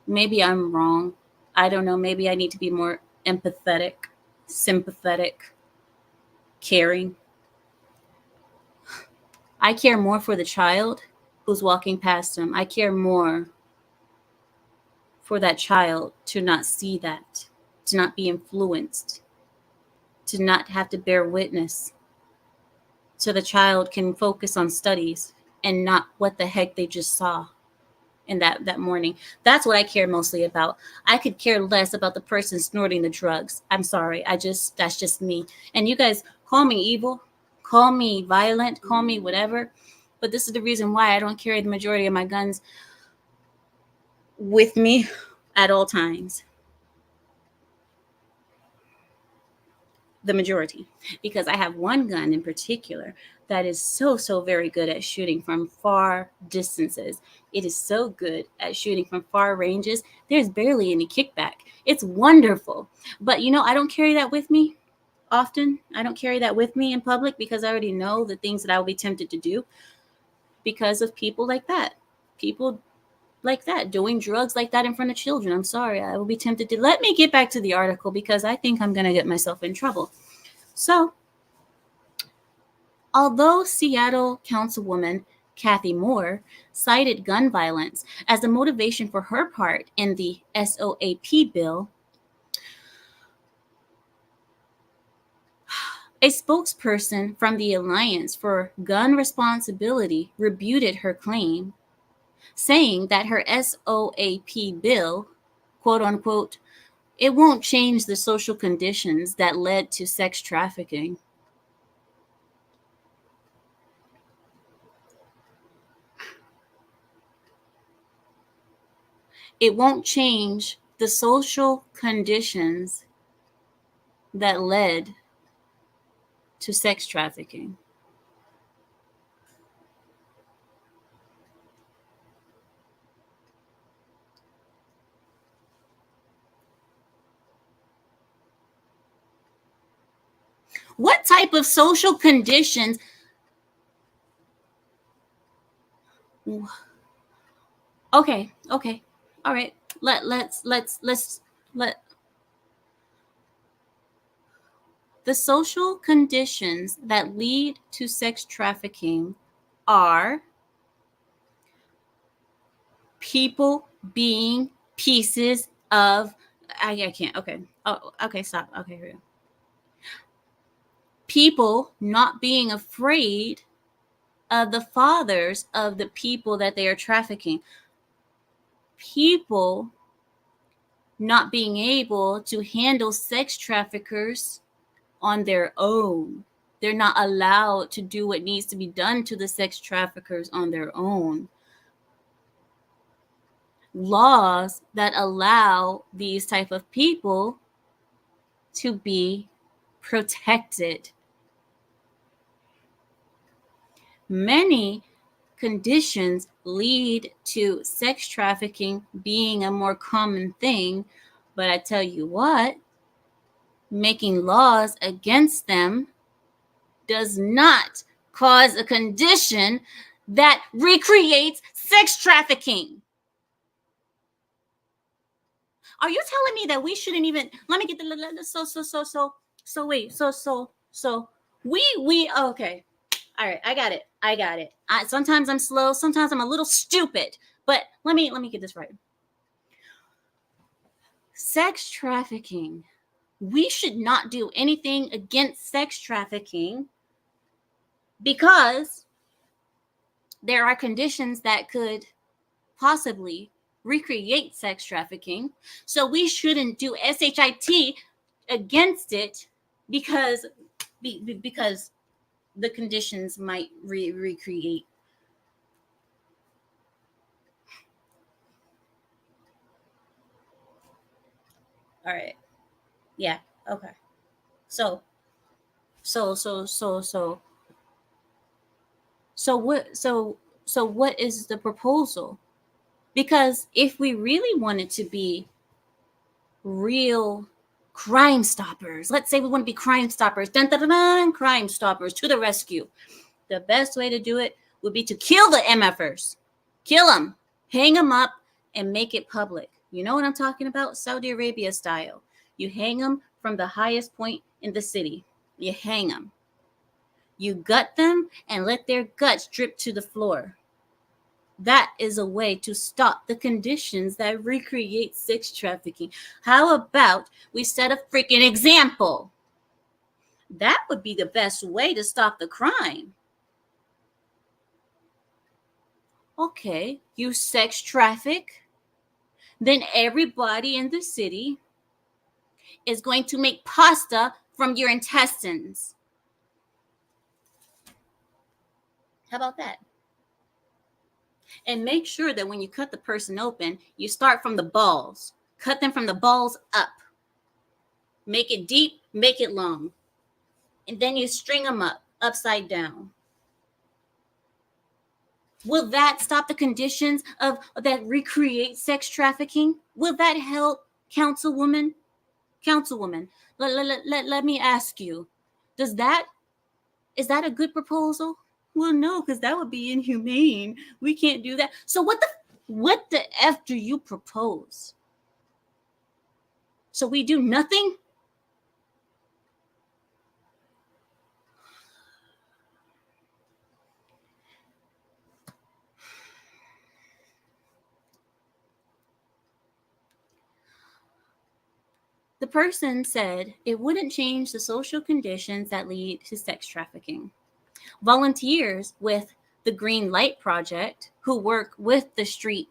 Maybe I'm wrong. I don't know. Maybe I need to be more empathetic, sympathetic, caring. I care more for the child who's walking past him. I care more for that child to not see that, to not be influenced, to not have to bear witness, so the child can focus on studies and not what the heck they just saw in that morning. That's what I care mostly about. I could care less about the person snorting the drugs. I'm sorry. That's just me. And you guys call me evil, call me violent, call me whatever. But this is the reason why I don't carry the majority of my guns with me at all times. The majority, because I have one gun in particular that is so very good at shooting from far distances. It is so good at shooting from far ranges. There's barely any kickback. It's wonderful. But I don't carry that with me often. I don't carry that with me in public because I already know the things that I will be tempted to do because of people like that. People like that doing drugs like that in front of children. I'm sorry. I will be tempted to. Let me get back to the article because I think I'm going to get myself in trouble. So, although Seattle Councilwoman Kathy Moore cited gun violence as a motivation for her part in the SOAP bill, a spokesperson from the Alliance for Gun Responsibility rebutted her claim, saying that her SOAP bill, quote unquote, it won't change the social conditions that led to sex trafficking. It won't change the social conditions that led to sex trafficking. What type of social conditions? Okay, okay, all right. Let's let the social conditions that lead to sex trafficking are people being pieces of I can't. Okay. Oh, okay. Stop. Okay. Here we go. People not being afraid of the fathers of the people that they are trafficking. People not being able to handle sex traffickers on their own. They're not allowed to do what needs to be done to the sex traffickers on their own. Laws that allow these type of people to be protected. Many conditions lead to sex trafficking being a more common thing, but I tell you what, making laws against them does not cause a condition that recreates sex trafficking. Are you telling me that we shouldn't even let me get the so wait so we okay. All right, I got it. Sometimes I'm slow, sometimes I'm a little stupid, but let me get this right. Sex trafficking. We should not do anything against sex trafficking because there are conditions that could possibly recreate sex trafficking. So we shouldn't do SHIT against it because because the conditions might recreate. All right. Yeah. Okay. So so so so so so what is the proposal? Because if we really wanted to be real crime stoppers, let's say we want to be crime stoppers, dun, dun, dun, dun, crime stoppers to the rescue. The best way to do it would be to kill the MFers. Kill them, hang them up, and make it public. You know what I'm talking about? Saudi Arabia style. You hang them from the highest point in the city. You hang them. You gut them and let their guts drip to the floor. That is a way to stop the conditions that recreate sex trafficking. How about we set a freaking example? That would be the best way to stop the crime. Okay, you sex traffic, then everybody in the city is going to make pasta from your intestines. How about that? And make sure that when you cut the person open, you start from the balls. Cut them from the balls up. Make it deep, make it long. And then you string them up upside down. Will that stop the conditions of that recreate sex trafficking? Will that help, councilwoman? Councilwoman, let me ask you, does that is that a good proposal? Well, no, because that would be inhumane. We can't do that. So what the F do you propose? So we do nothing? The person said it wouldn't change the social conditions that lead to sex trafficking. Volunteers with the Green Light Project, who work with the street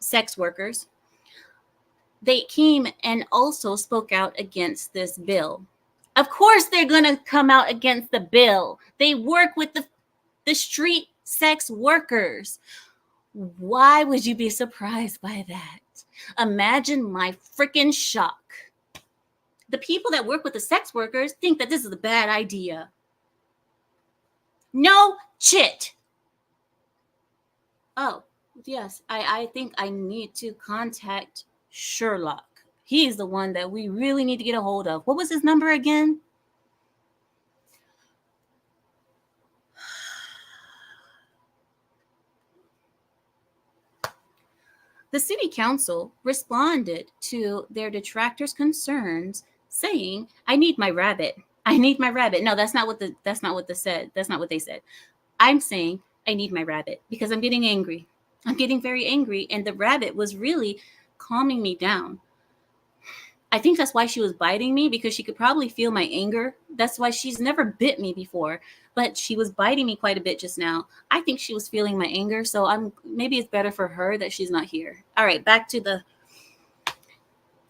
sex workers, they came and also spoke out against this bill. Of course, they're going to come out against the bill. They work with the street sex workers. Why would you be surprised by that? Imagine my freaking shock. The people that work with the sex workers think that this is a bad idea. No shit. Oh, yes, I think I need to contact Sherlock. He's the one that we really need to get a hold of. What was his number again? The city council responded to their detractors' concerns, saying, "I need my rabbit. I need my rabbit." No, that's not what they said. That's not what they said. I'm saying I need my rabbit because I'm getting angry. I'm getting very angry, and the rabbit was really calming me down. I think that's why she was biting me, because she could probably feel my anger. That's why she's never bit me before, but she was biting me quite a bit just now. I think she was feeling my anger, so maybe it's better for her that she's not here. All right, back to the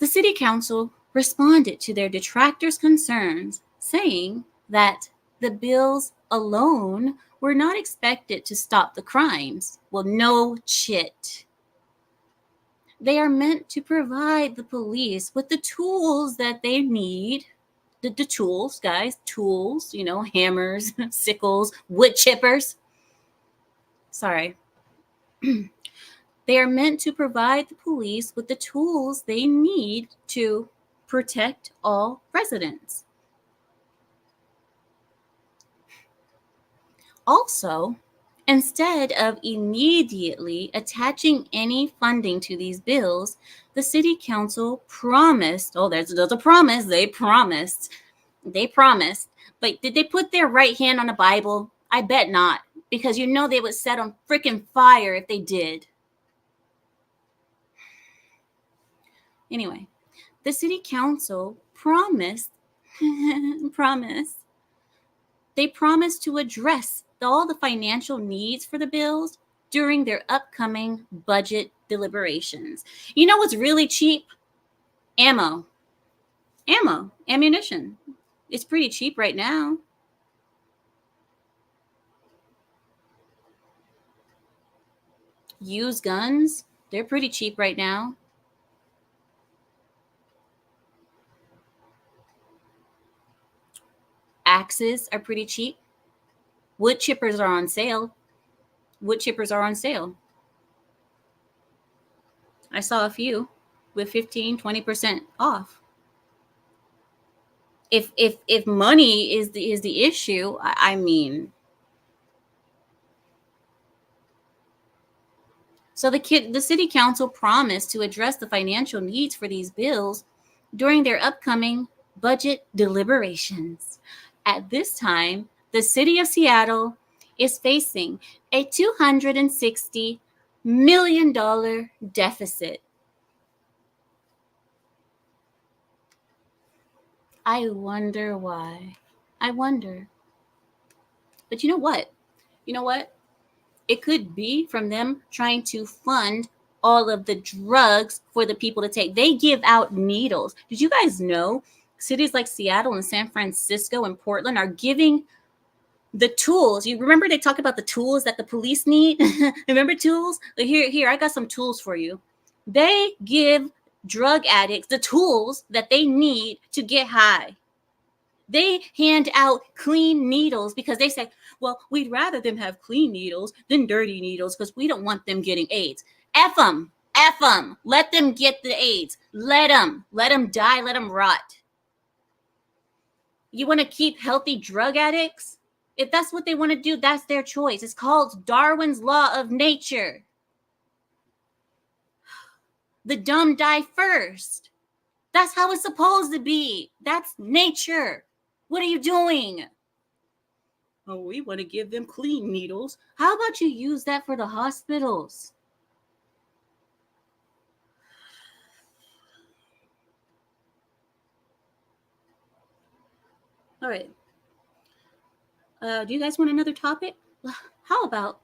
city council responded to their detractors' concerns, saying that the bills alone were not expected to stop the crimes. Well, no shit. They are meant to provide the police with the tools that they need. The tools, guys, tools, hammers, sickles, wood chippers. Sorry. They are meant to provide the police with the tools they need to protect all residents. Also, instead of immediately attaching any funding to these bills, the city council promised, there's a promise, they promised, but did they put their right hand on the Bible? I bet not, because they would set on freaking fire if they did. Anyway, the city council promised they promised to address all the financial needs for the bills during their upcoming budget deliberations. You know what's really cheap? Ammunition. It's pretty cheap right now. Used guns, they're pretty cheap right now. Axes are pretty cheap. Wood chippers are on sale. I saw a few with 15-20% off. If money is the issue, I mean, so the city council promised to address the financial needs for these bills during their upcoming budget deliberations. At this time, the city of Seattle is facing a $260 million deficit. I wonder why. I wonder. But you know what? It could be from them trying to fund all of the drugs for the people to take. They give out needles. Did you guys know cities like Seattle and San Francisco and Portland are giving the tools? You remember they talk about the tools that the police need? Remember tools? Here, I got some tools for you. They give drug addicts the tools that they need to get high. They hand out clean needles because they say, well, we'd rather them have clean needles than dirty needles because we don't want them getting AIDS. F them. Let them get the AIDS. Let them die. Let them rot. You want to keep healthy drug addicts? If that's what they want to do, that's their choice. It's called Darwin's law of nature. The dumb die first. That's how it's supposed to be. That's nature. What are you doing? Oh, we want to give them clean needles. How about you use that for the hospitals? All right. Do you guys want another topic? How about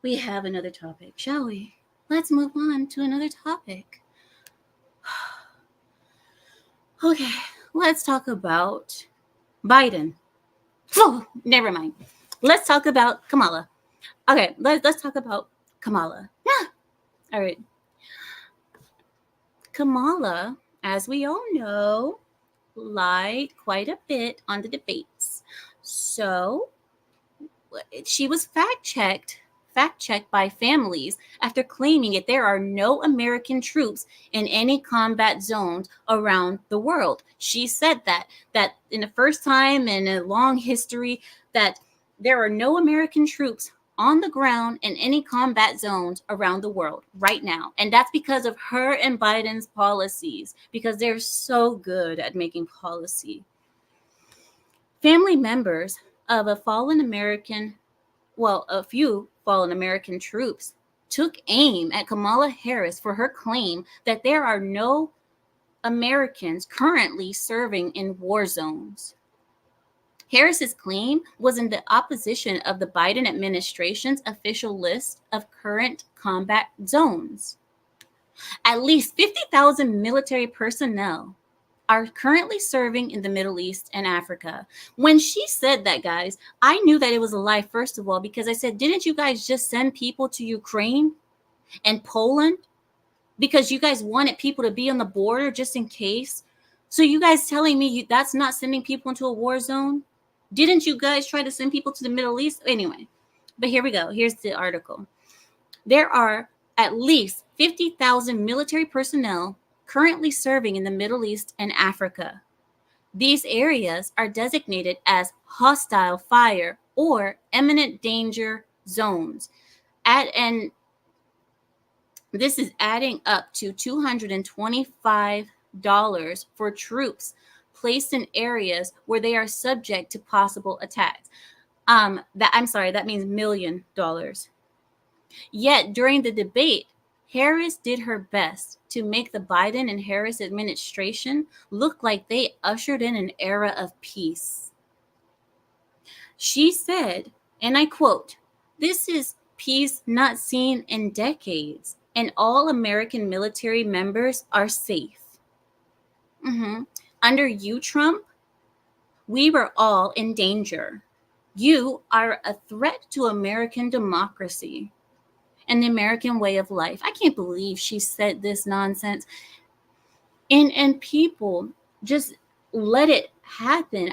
we have another topic, shall we? Let's move on to another topic. Okay, let's talk about Biden. Oh, never mind. Let's talk about Kamala. Okay, let's talk about Kamala. All right. Kamala, as we all know, lied quite a bit on the debates. So she was fact-checked by families after claiming that there are no American troops in any combat zones around the world. She said that in the first time in a long history that there are no American troops on the ground in any combat zones around the world right now. And that's because of her and Biden's policies, because they're so good at making policy. Family members of a few fallen American troops took aim at Kamala Harris for her claim that there are no Americans currently serving in war zones. Harris's claim was in the opposition of the Biden administration's official list of current combat zones. At least 50,000 military personnel are currently serving in the Middle East and Africa. When she said that, guys, I knew that it was a lie, first of all, because I said, didn't you guys just send people to Ukraine and Poland? Because you guys wanted people to be on the border just in case. So you guys telling me that's not sending people into a war zone? Didn't you guys try to send people to the Middle East? Anyway, but here we go. Here's the article. There are at least 50,000 military personnel currently serving in the Middle East and Africa. These areas are designated as hostile fire or imminent danger zones. And this is adding up to $225 for troops placed in areas where they are subject to possible attacks. That means $1 million. Yet during the debate, Harris did her best to make the Biden and Harris administration look like they ushered in an era of peace. She said, and I quote, "This is peace not seen in decades, and all American military members are safe. Under you, Trump, we were all in danger. You are a threat to American democracy and the American way of life." I can't believe she said this nonsense. And people just let it happen.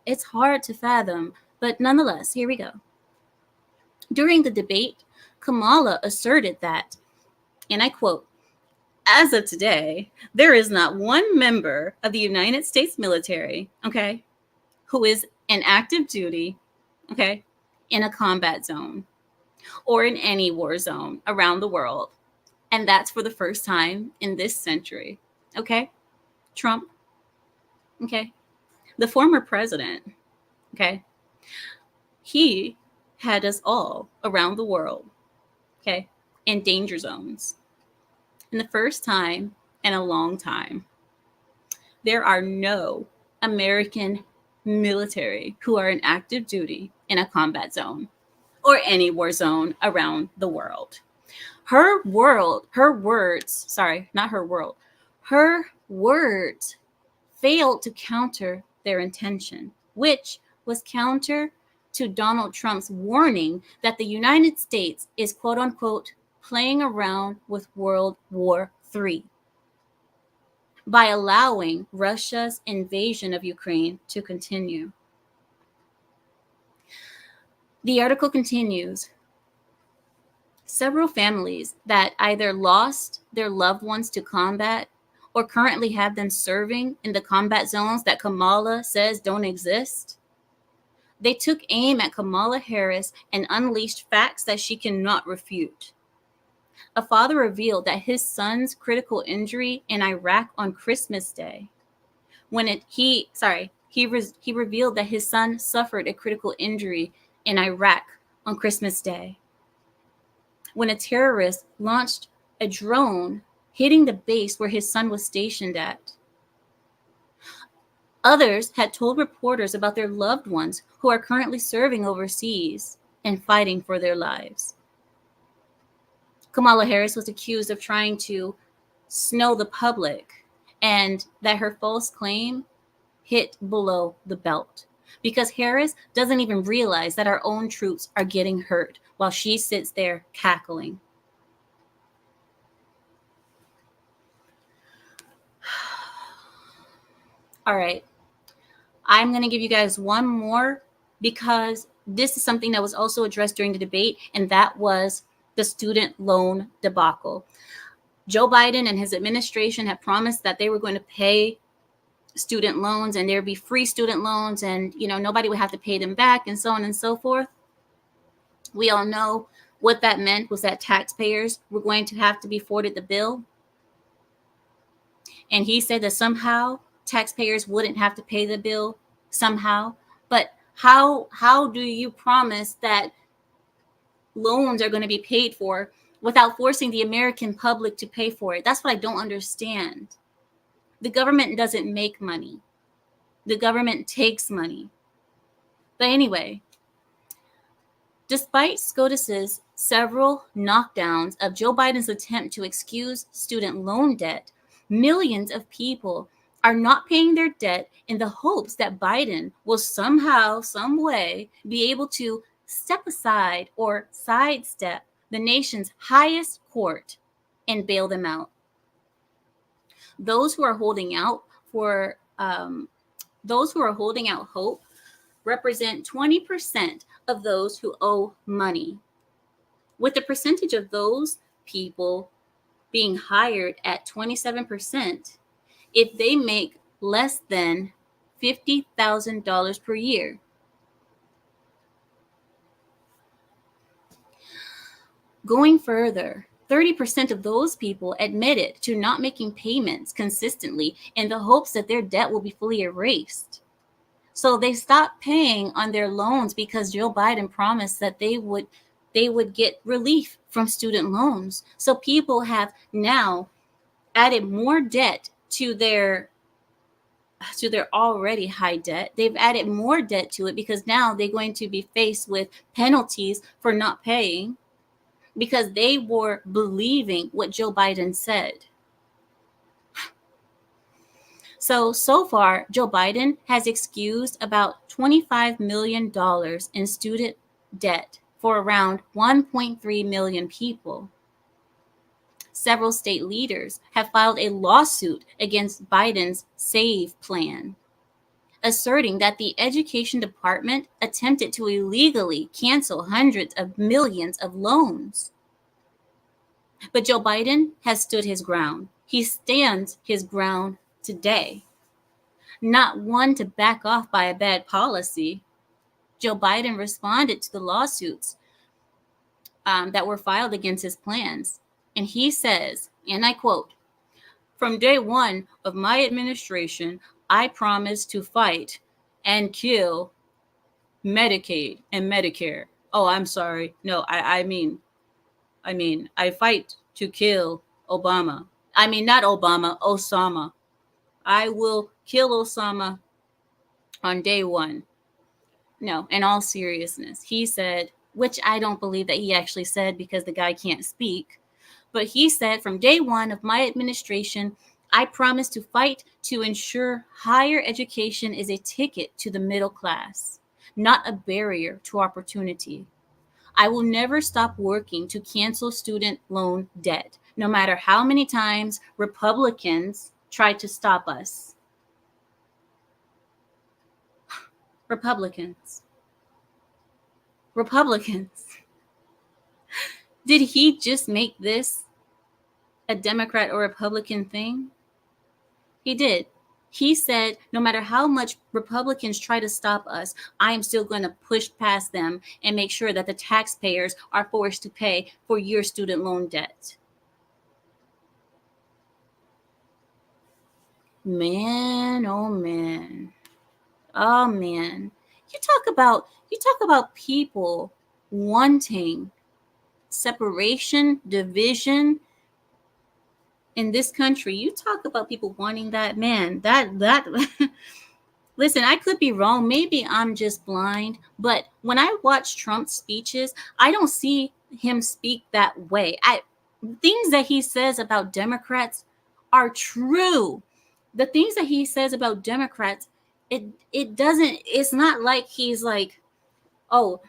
It's hard to fathom, but nonetheless, here we go. During the debate, Kamala asserted that, and I quote, "As of today, there is not one member of the United States military, okay, who is in active duty, okay, in a combat zone or in any war zone around the world. And that's for the first time in this century." Okay? Trump, okay? The former president, okay? He had us all around the world, okay, in danger zones. And the first time in a long time, there are no American military who are in active duty in a combat zone or any war zone around the world. Her words failed to counter their intention, which was counter to Donald Trump's warning that the United States is, quote unquote, playing around with World War III by allowing Russia's invasion of Ukraine to continue. The article continues. Several families that either lost their loved ones to combat or currently have them serving in the combat zones that Kamala says don't exist, they took aim at Kamala Harris and unleashed facts that she cannot refute. A father revealed that his son's critical injury in Iraq on Christmas Day, he revealed that his son suffered a critical injury in Iraq on Christmas Day when a terrorist launched a drone hitting the base where his son was stationed at. Others had told reporters about their loved ones who are currently serving overseas and fighting for their lives. Kamala Harris was accused of trying to snow the public and that her false claim hit below the belt because Harris doesn't even realize that our own troops are getting hurt while she sits there cackling. All right. I'm going to give you guys one more because this is something that was also addressed during the debate, and that was the student loan debacle. Joe Biden and his administration have promised that they were going to pay student loans and there'd be free student loans and, nobody would have to pay them back and so on and so forth. We all know what that meant was that taxpayers were going to have to be footed the bill. And he said that somehow taxpayers wouldn't have to pay the bill somehow. But how do you promise that loans are going to be paid for without forcing the American public to pay for it. That's what I don't understand. The government doesn't make money. The government takes money. But anyway, despite SCOTUS's several knockdowns of Joe Biden's attempt to excuse student loan debt, millions of people are not paying their debt in the hopes that Biden will somehow, some way, be able to step aside or sidestep the nation's highest court and bail them out. Those who are holding out for those who are holding out hope represent 20% of those who owe money, with the percentage of those people being hired at 27% if they make less than $50,000 per year. Going further, 30% of those people admitted to not making payments consistently in the hopes that their debt will be fully erased. So they stopped paying on their loans because Joe Biden promised that they would get relief from student loans. So people have now added more debt to their already high debt. They've added more debt to it because now they're going to be faced with penalties for not paying because they were believing what Joe Biden said. So far, Joe Biden has excused about $25 million in student debt for around 1.3 million people. Several state leaders have filed a lawsuit against Biden's SAVE plan, asserting that the education department attempted to illegally cancel hundreds of millions of loans. But Joe Biden has stood his ground. He stands his ground today. Not one to back off by a bad policy. Joe Biden responded to the lawsuits that were filed against his plans. And he says, and I quote, "From day one of my administration, I promised to fight and kill Medicaid and Medicare." Oh, I'm sorry. No, I fight to kill Obama. I mean, not Obama, Osama. I will kill Osama on day one. No, in all seriousness, he said, which I don't believe that he actually said because the guy can't speak, but he said, "From day one of my administration, I promise to fight to ensure higher education is a ticket to the middle class, not a barrier to opportunity. I will never stop working to cancel student loan debt, no matter how many times Republicans try to stop us." Republicans. Republicans. Did he just make this a Democrat or Republican thing? He did. He said, no matter how much Republicans try to stop us, I am still going to push past them and make sure that the taxpayers are forced to pay for your student loan debt. Man, oh man. Oh man. You talk about people wanting separation, division in this country. You talk about people wanting that, man. That Listen, I could be wrong. Maybe I'm just blind, but when I watch Trump's speeches, I don't see him speak that way. Things that he says about Democrats are true. The things that he says about Democrats, it doesn't. It's not like he's like, oh,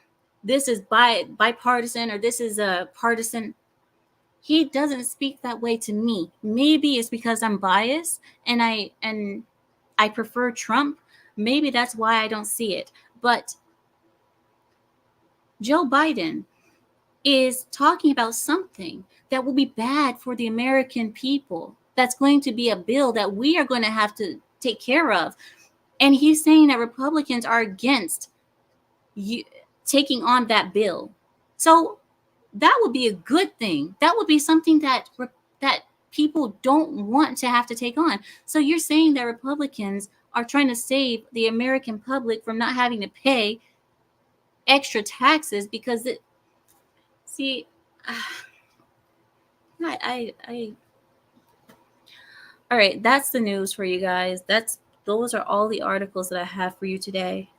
this is bipartisan or this is a partisan. He doesn't speak that way to me. Maybe it's because I'm biased and I prefer Trump. Maybe that's why I don't see it. But Joe Biden is talking about something that will be bad for the American people. That's going to be a bill that we are going to have to take care of. And he's saying that Republicans are against you taking on that bill. So that would be a good thing. That would be something that people don't want to have to take on. So you're saying that Republicans are trying to save the American public from not having to pay extra taxes because see I all right, that's the news for you guys. Those are all the articles that I have for you today.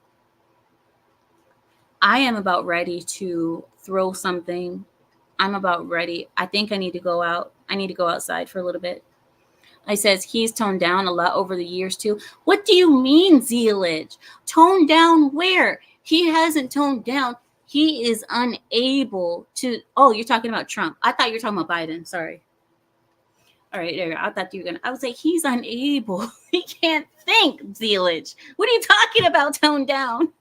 I am about ready to throw something. I'm about ready. I think I need to go out. I need to go outside for a little bit. I says he's toned down a lot over the years too. What do you mean, Zealage? Toned down where? He hasn't toned down. He is unable to. Oh, you're talking about Trump. I thought you were talking about Biden. Sorry. All right, there. I thought you were gonna. I was like, he's unable. He can't think, Zealage. What are you talking about? Toned down.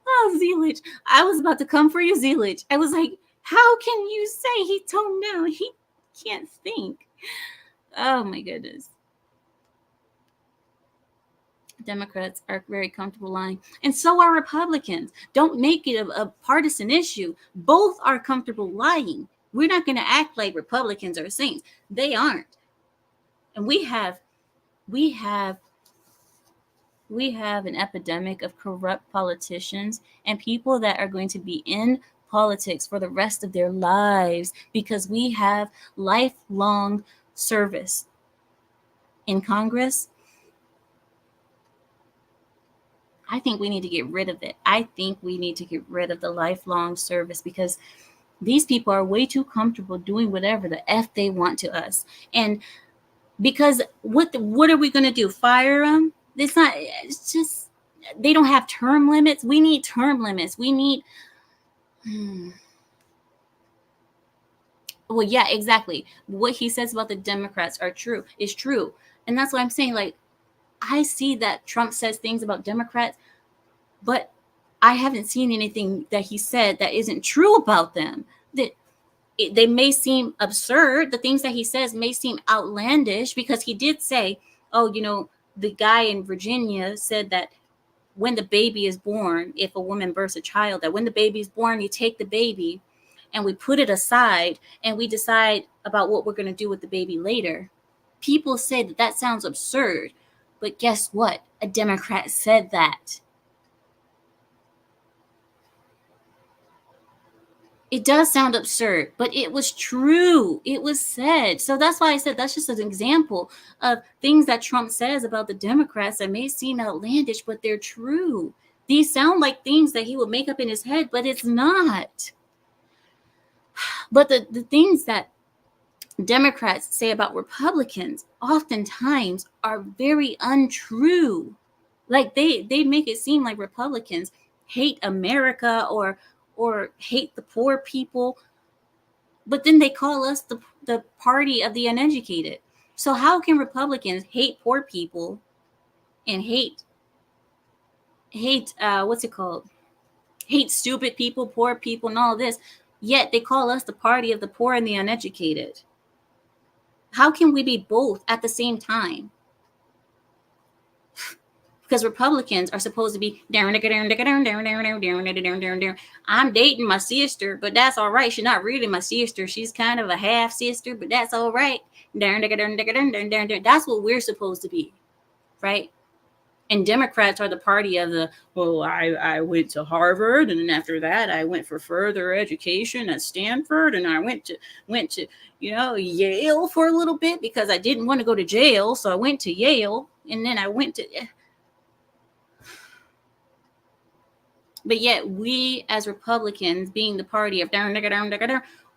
Oh, Zealage. I was about to come for you, Zealage. I was like, how can you say he toned down? He can't think. Oh my goodness. Democrats are very comfortable lying, and so are Republicans. Don't make it a partisan issue. Both are comfortable lying. We're not going to act like Republicans are saints. They aren't. And we have we have an epidemic of corrupt politicians and people that are going to be in politics for the rest of their lives because we have lifelong service in Congress. I think we need to get rid of it. I think we need to get rid of the lifelong service because these people are way too comfortable doing whatever the F they want to us. And because what are we going to do? Fire them? It's not, it's just, they don't have term limits. We need term limits. We need, well, yeah, exactly. What he says about the Democrats is true. And that's why I'm saying, like, I see that Trump says things about Democrats, but I haven't seen anything that he said that isn't true about them. That they may seem absurd. The things that he says may seem outlandish because he did say, oh, the guy in Virginia said that when the baby is born, if a woman births a child, that when the baby is born, you take the baby and we put it aside and we decide about what we're going to do with the baby later. People say that sounds absurd, but guess what? A Democrat said that. It does sound absurd, but it was true. It was said. So that's why I said that's just an example of things that Trump says about the Democrats that may seem outlandish, but they're true. These sound like things that he would make up in his head, but it's not. But the things that Democrats say about Republicans oftentimes are very untrue. Like they make it seem like Republicans hate America or hate the poor people, but then they call us the party of the uneducated. So how can Republicans hate poor people and hate what's it called? Hate stupid people, poor people, and all this, yet they call us the party of the poor and the uneducated. How can we be both at the same time? Because Republicans are supposed to be I'm dating my sister, but that's all right. She's not really my sister. She's kind of a half sister, but that's all right. That's what we're supposed to be, right? And Democrats are the party of the, well, I went to Harvard, and then after that I went for further education at Stanford, and I went to Yale for a little bit because I didn't want to go to jail, so I went to Yale, and then I went to. But yet we as Republicans, being the party of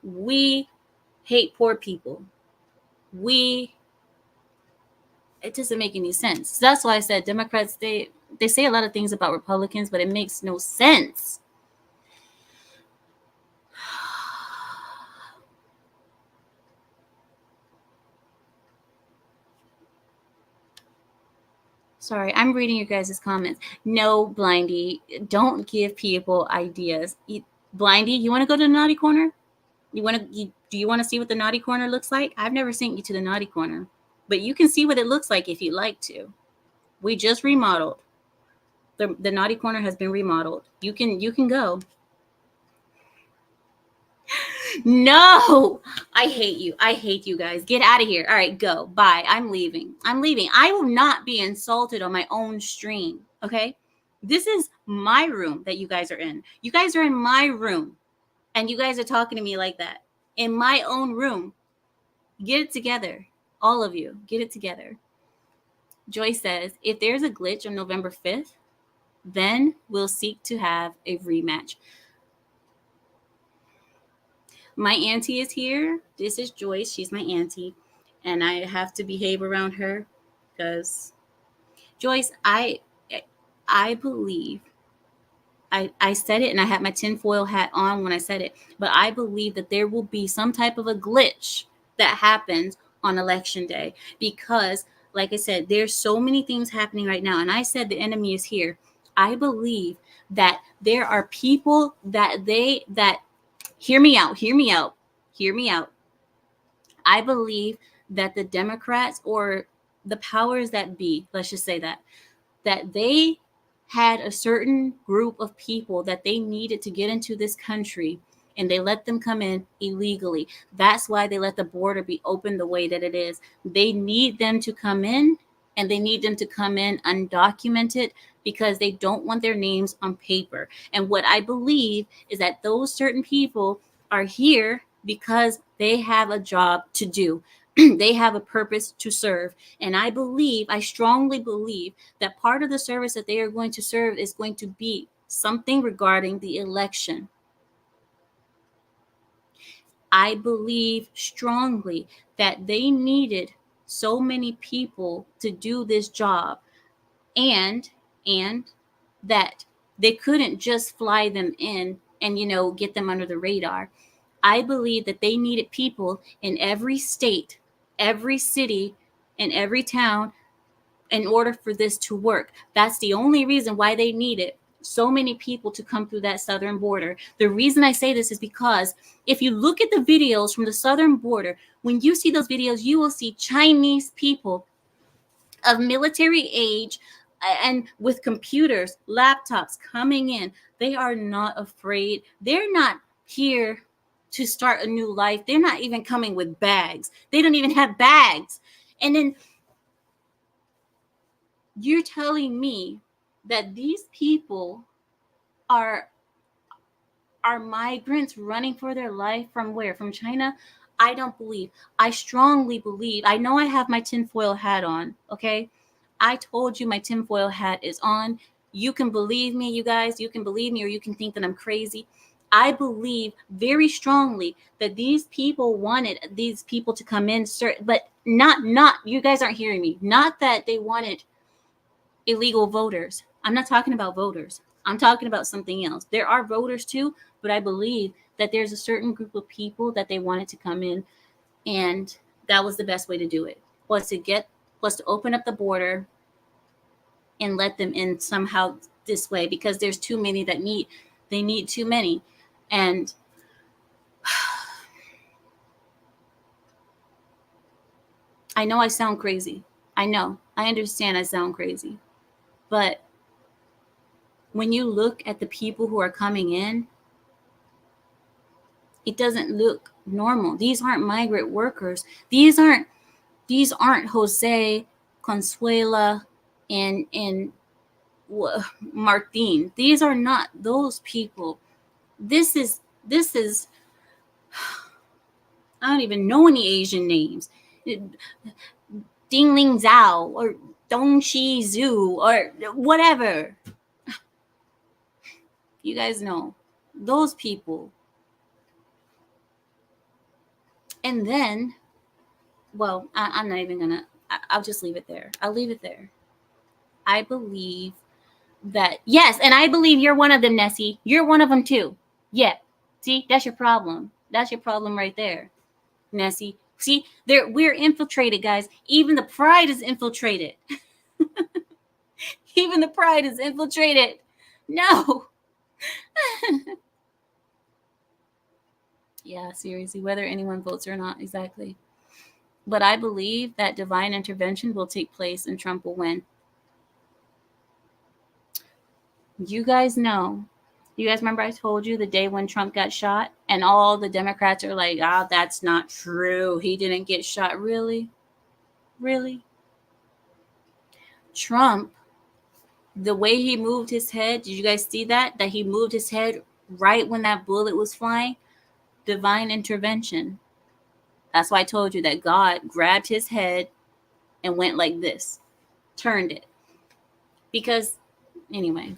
we hate poor people. It doesn't make any sense. So that's why I said Democrats, they say a lot of things about Republicans, but it makes no sense. Sorry, I'm reading your guys' comments. No, Blindy, don't give people ideas. Blindy, you want to go to the naughty corner? Do you want to see what the naughty corner looks like? I've never sent you to the naughty corner, but you can see what it looks like if you'd like to. We just remodeled. The naughty corner has been remodeled. You can go. No, I hate you. I hate you guys. Get out of here. All right, go. Bye. I'm leaving. I will not be insulted on my own stream. Okay. This is my room that you guys are in. You guys are in my room and you guys are talking to me like that in my own room. Get it together. All of you, get it together. Joy says, if there's a glitch on November 5th, then we'll seek to have a rematch. My auntie is here. This is Joyce. She's my auntie. And I have to behave around her because Joyce, I believe I said it and I had my tinfoil hat on when I said it, but I believe that there will be some type of a glitch that happens on election day because, like I said, there's so many things happening right now. And I said the enemy is here. I believe that there are people that hear me out, hear me out, hear me out. I believe that the Democrats or the powers that be, let's just say that they had a certain group of people that they needed to get into this country and they let them come in illegally. That's why they let the border be open the way that it is. They need them to come in and they need them to come in undocumented because they don't want their names on paper. And what I believe is that those certain people are here because they have a job to do. They have a purpose to serve. And I strongly believe that part of the service that they are going to serve is going to be something regarding the election. I believe strongly that they needed so many people to do this job and and that they couldn't just fly them in and get them under the radar. I believe that they needed people in every state, every city, and every town in order for this to work. That's the only reason why they needed so many people to come through that southern border. The reason I say this is because if you look at the videos from the southern border, when you see those videos, you will see Chinese people of military age and with computers, laptops coming in. They are not afraid. They're not here to start a new life. They're not even coming with bags. They don't even have bags. And then you're telling me that these people are migrants running for their life from where? From China? I don't believe. I strongly believe. I know I have my tinfoil hat on, okay? I told you my tinfoil hat is on. You can believe me, you guys. You can believe me or you can think that I'm crazy. I believe very strongly that these people wanted these people to come in, but not you guys aren't hearing me. Not that they wanted illegal voters. I'm not talking about voters. I'm talking about something else. There are voters too, but I believe that there's a certain group of people that they wanted to come in, and that was the best way to do it. Was to open up the border and let them in somehow this way because there's too many they need too many. And I know I sound crazy. I know. I understand I sound crazy. But when you look at the people who are coming in, it doesn't look normal. These aren't migrant workers. These aren't Jose, Consuela, and Martin. These are not those people. This is I don't even know any Asian names. Ding Ling Zhao or Dong Shi Zhu or whatever. You guys know those people. And then, well, I'm not even gonna. I'll just leave it there. I'll leave it there. I believe that yes, and I believe you're one of them, Nessie. You're one of them too. Yeah. See, that's your problem. That's your problem right there, Nessie. See, we're infiltrated, guys. Even the pride is infiltrated. Even the pride is infiltrated. No. Yeah, seriously, whether anyone votes or not, exactly. But I believe that divine intervention will take place and Trump will win. You guys know. You guys remember I told you the day when Trump got shot and all the Democrats are like, "Oh, that's not true. He didn't get shot." Really? Really? Trump, the way he moved his head, did you guys see that? That he moved his head right when that bullet was flying? Divine intervention. That's why I told you that God grabbed his head and went like this, turned it. Because, anyway,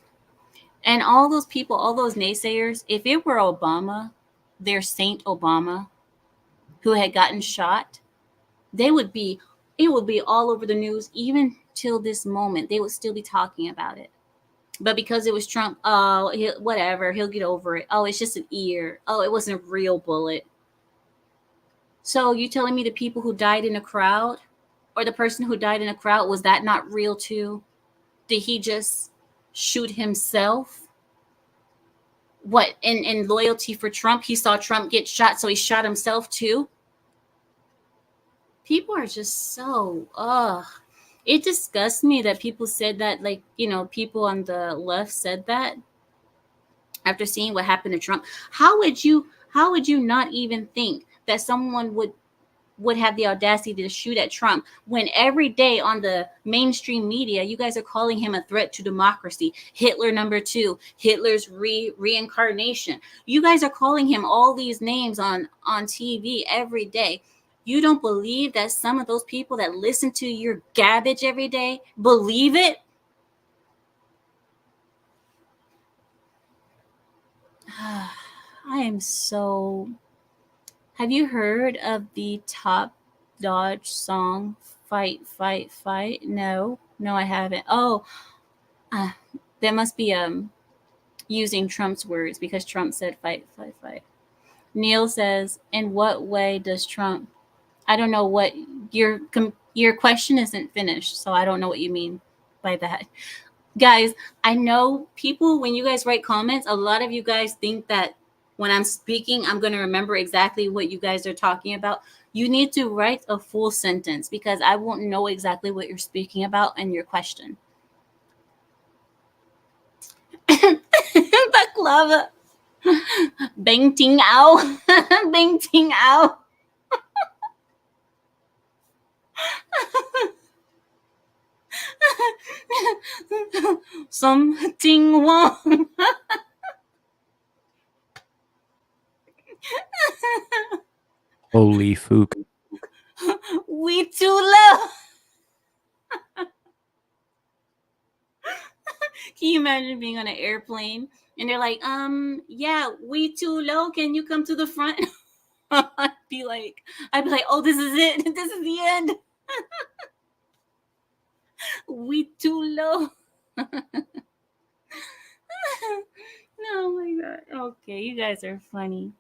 and all those people, all those naysayers, if it were Obama, their Saint Obama, who had gotten shot, they would be, it would be all over the news even till this moment. They would still be talking about it. But because it was Trump, oh, whatever, he'll get over it. Oh, it's just an ear. Oh, it wasn't a real bullet. So you telling me the people who died in a crowd, or the person who died in a crowd, was that not real too? Did he just shoot himself? What, in loyalty for Trump, he saw Trump get shot, so he shot himself too? People are just so it disgusts me that people said that, like, people on the left said that after seeing what happened to Trump. How would you not even think that someone would have the audacity to shoot at Trump when every day on the mainstream media you guys are calling him a threat to democracy, Hitler number 2, Hitler's reincarnation. You guys are calling him all these names on TV every day. You don't believe that some of those people that listen to your garbage every day believe it? I am so. Have you heard of the Top Dodge song "Fight, Fight, Fight"? No, no, I haven't. Oh, uh, that must be using Trump's words because Trump said "fight, fight, fight." Neil says, "In what way does Trump?" I don't know what your question isn't finished, so I don't know what you mean by that. Guys, I know people, when you guys write comments, a lot of you guys think that when I'm speaking, I'm going to remember exactly what you guys are talking about. You need to write a full sentence because I won't know exactly what you're speaking about in your question. Baklava. Bang ting ow. Bang ting ow. Something wrong. Holy fook. We too low. Can you imagine being on an airplane and they're like, yeah, we too low. Can you come to the front? I'd be like, oh, this is it. This is the end. We too low. Oh my god. Okay, you guys are funny.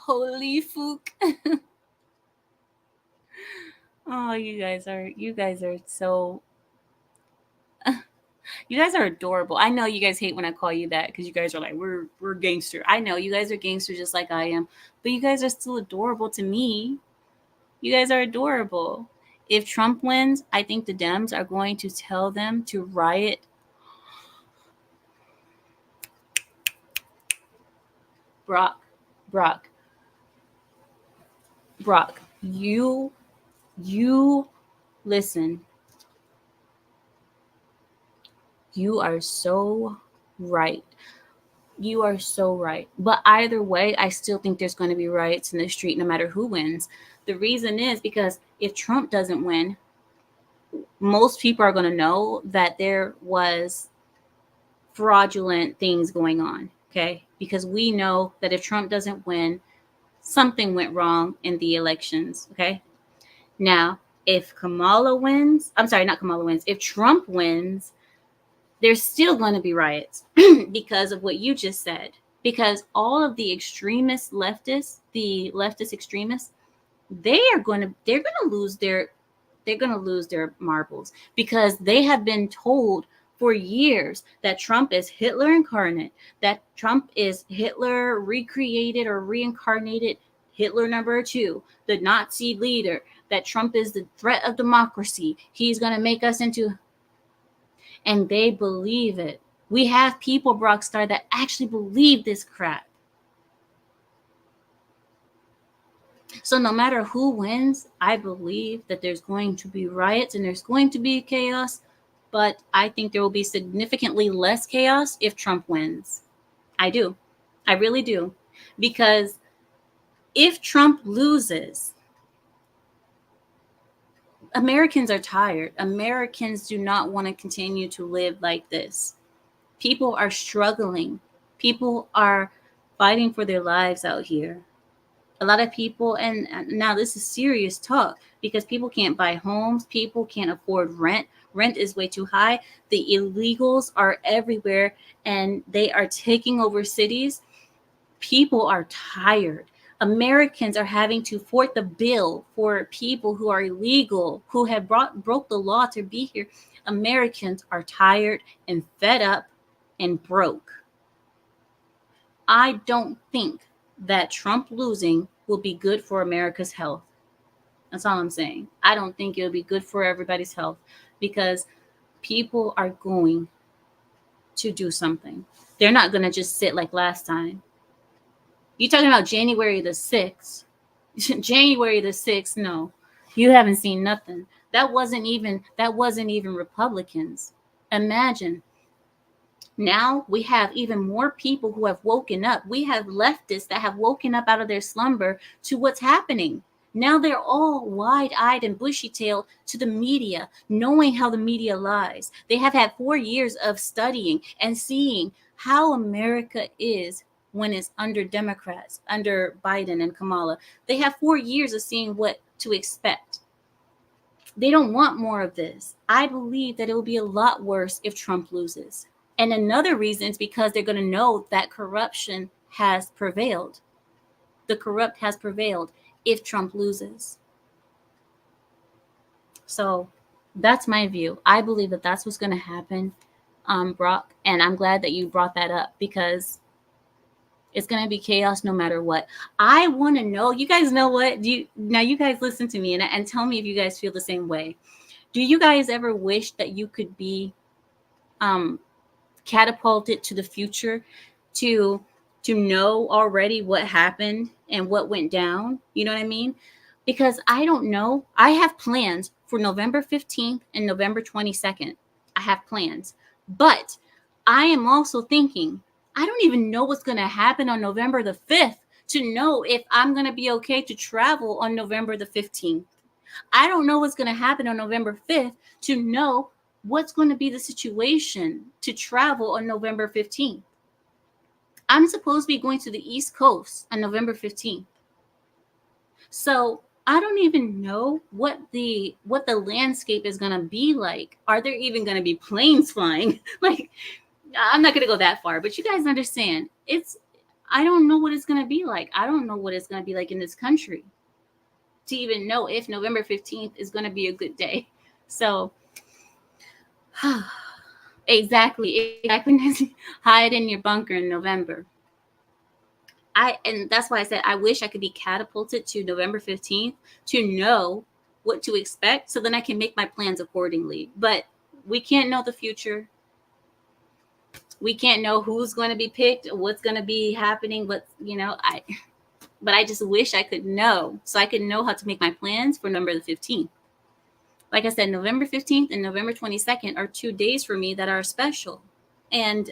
Holy fook. Oh, you guys are so you guys are adorable. I know you guys hate when I call you that because you guys are like, we're gangster. I know you guys are gangster just like I am, but you guys are still adorable to me. You guys are adorable. If Trump wins, I think the Dems are going to tell them to riot. Brock, Brock, Brock, you listen. You are so right. You are so right. But either way, I still think there's going to be riots in the street no matter who wins. The reason is because if Trump doesn't win, most people are going to know that there was fraudulent things going on. Okay. Because we know that if Trump doesn't win, something went wrong in the elections. Okay. Now, if Kamala wins, I'm sorry, not Kamala wins, if Trump wins, there's still going to be riots because of what you just said. Because all of the extremist leftists, the leftist extremists, they're going to lose their marbles because they have been told for years that Trump is Hitler incarnate, that Trump is Hitler recreated or reincarnated, Hitler number 2, the Nazi leader, that Trump is the threat of democracy. He's going to make us into, and they believe it. We have people, Brockstar, that actually believe this crap. So no matter who wins, I believe that there's going to be riots and there's going to be chaos, but I think there will be significantly less chaos if Trump wins. I do. I really do. Because if Trump loses, Americans are tired. Americans do not want to continue to live like this. People are struggling. People are fighting for their lives out here. A lot of people, and now this is serious talk, because people can't buy homes, people can't afford rent is way too high, the illegals are everywhere, and they are taking over cities. People are tired. Americans are having to foot the bill for people who are illegal, who have broke the law to be here. Americans are tired and fed up and broke. I don't think that Trump losing will be good for America's health. That's all I'm saying. I don't think it'll be good for everybody's health, because people are going to do something. They're not going to just sit like last time. You talking about January the 6th? January the 6th? No, you haven't seen nothing. That wasn't even Republicans. Imagine. Now we have even more people who have woken up. We have leftists that have woken up out of their slumber to what's happening. Now they're all wide eyed and bushy tailed to the media, knowing how the media lies. They have had 4 years of studying and seeing how America is when it's under Democrats, under Biden and Kamala. They have 4 years of seeing what to expect. They don't want more of this. I believe that it will be a lot worse if Trump loses. And another reason is because they're going to know that corruption has prevailed. The corrupt has prevailed if Trump loses. So that's my view. I believe that that's what's going to happen, Brock. And I'm glad that you brought that up, because it's going to be chaos no matter what. I want to know, you guys know what? You guys listen to me and tell me if you guys feel the same way. Do you guys ever wish that you could be um, catapulted to the future, to know already what happened and what went down? You know what I mean? Because I don't know. I have plans for November 15th and November 22nd. I have plans. But I am also thinking, I don't even know what's going to happen on November the 5th to know if I'm going to be okay to travel on November the 15th. I don't know what's going to happen on November 5th to know what's going to be the situation to travel on November 15th. I'm supposed to be going to the East Coast on November 15th. So I don't even know what the landscape is going to be like. Are there even going to be planes flying? Like, I'm not going to go that far, but you guys understand. I don't know what it's going to be like. I don't know what it's going to be like in this country to even know if November 15th is going to be a good day. So exactly. Hide in your bunker in November. And that's why I said I wish I could be catapulted to November 15th to know what to expect, so then I can make my plans accordingly. But we can't know the future. We can't know who's going to be picked, what's going to be happening, but I just wish I could know, so I could know how to make my plans for November the 15th. Like I said, November 15th and November 22nd are 2 days for me that are special. And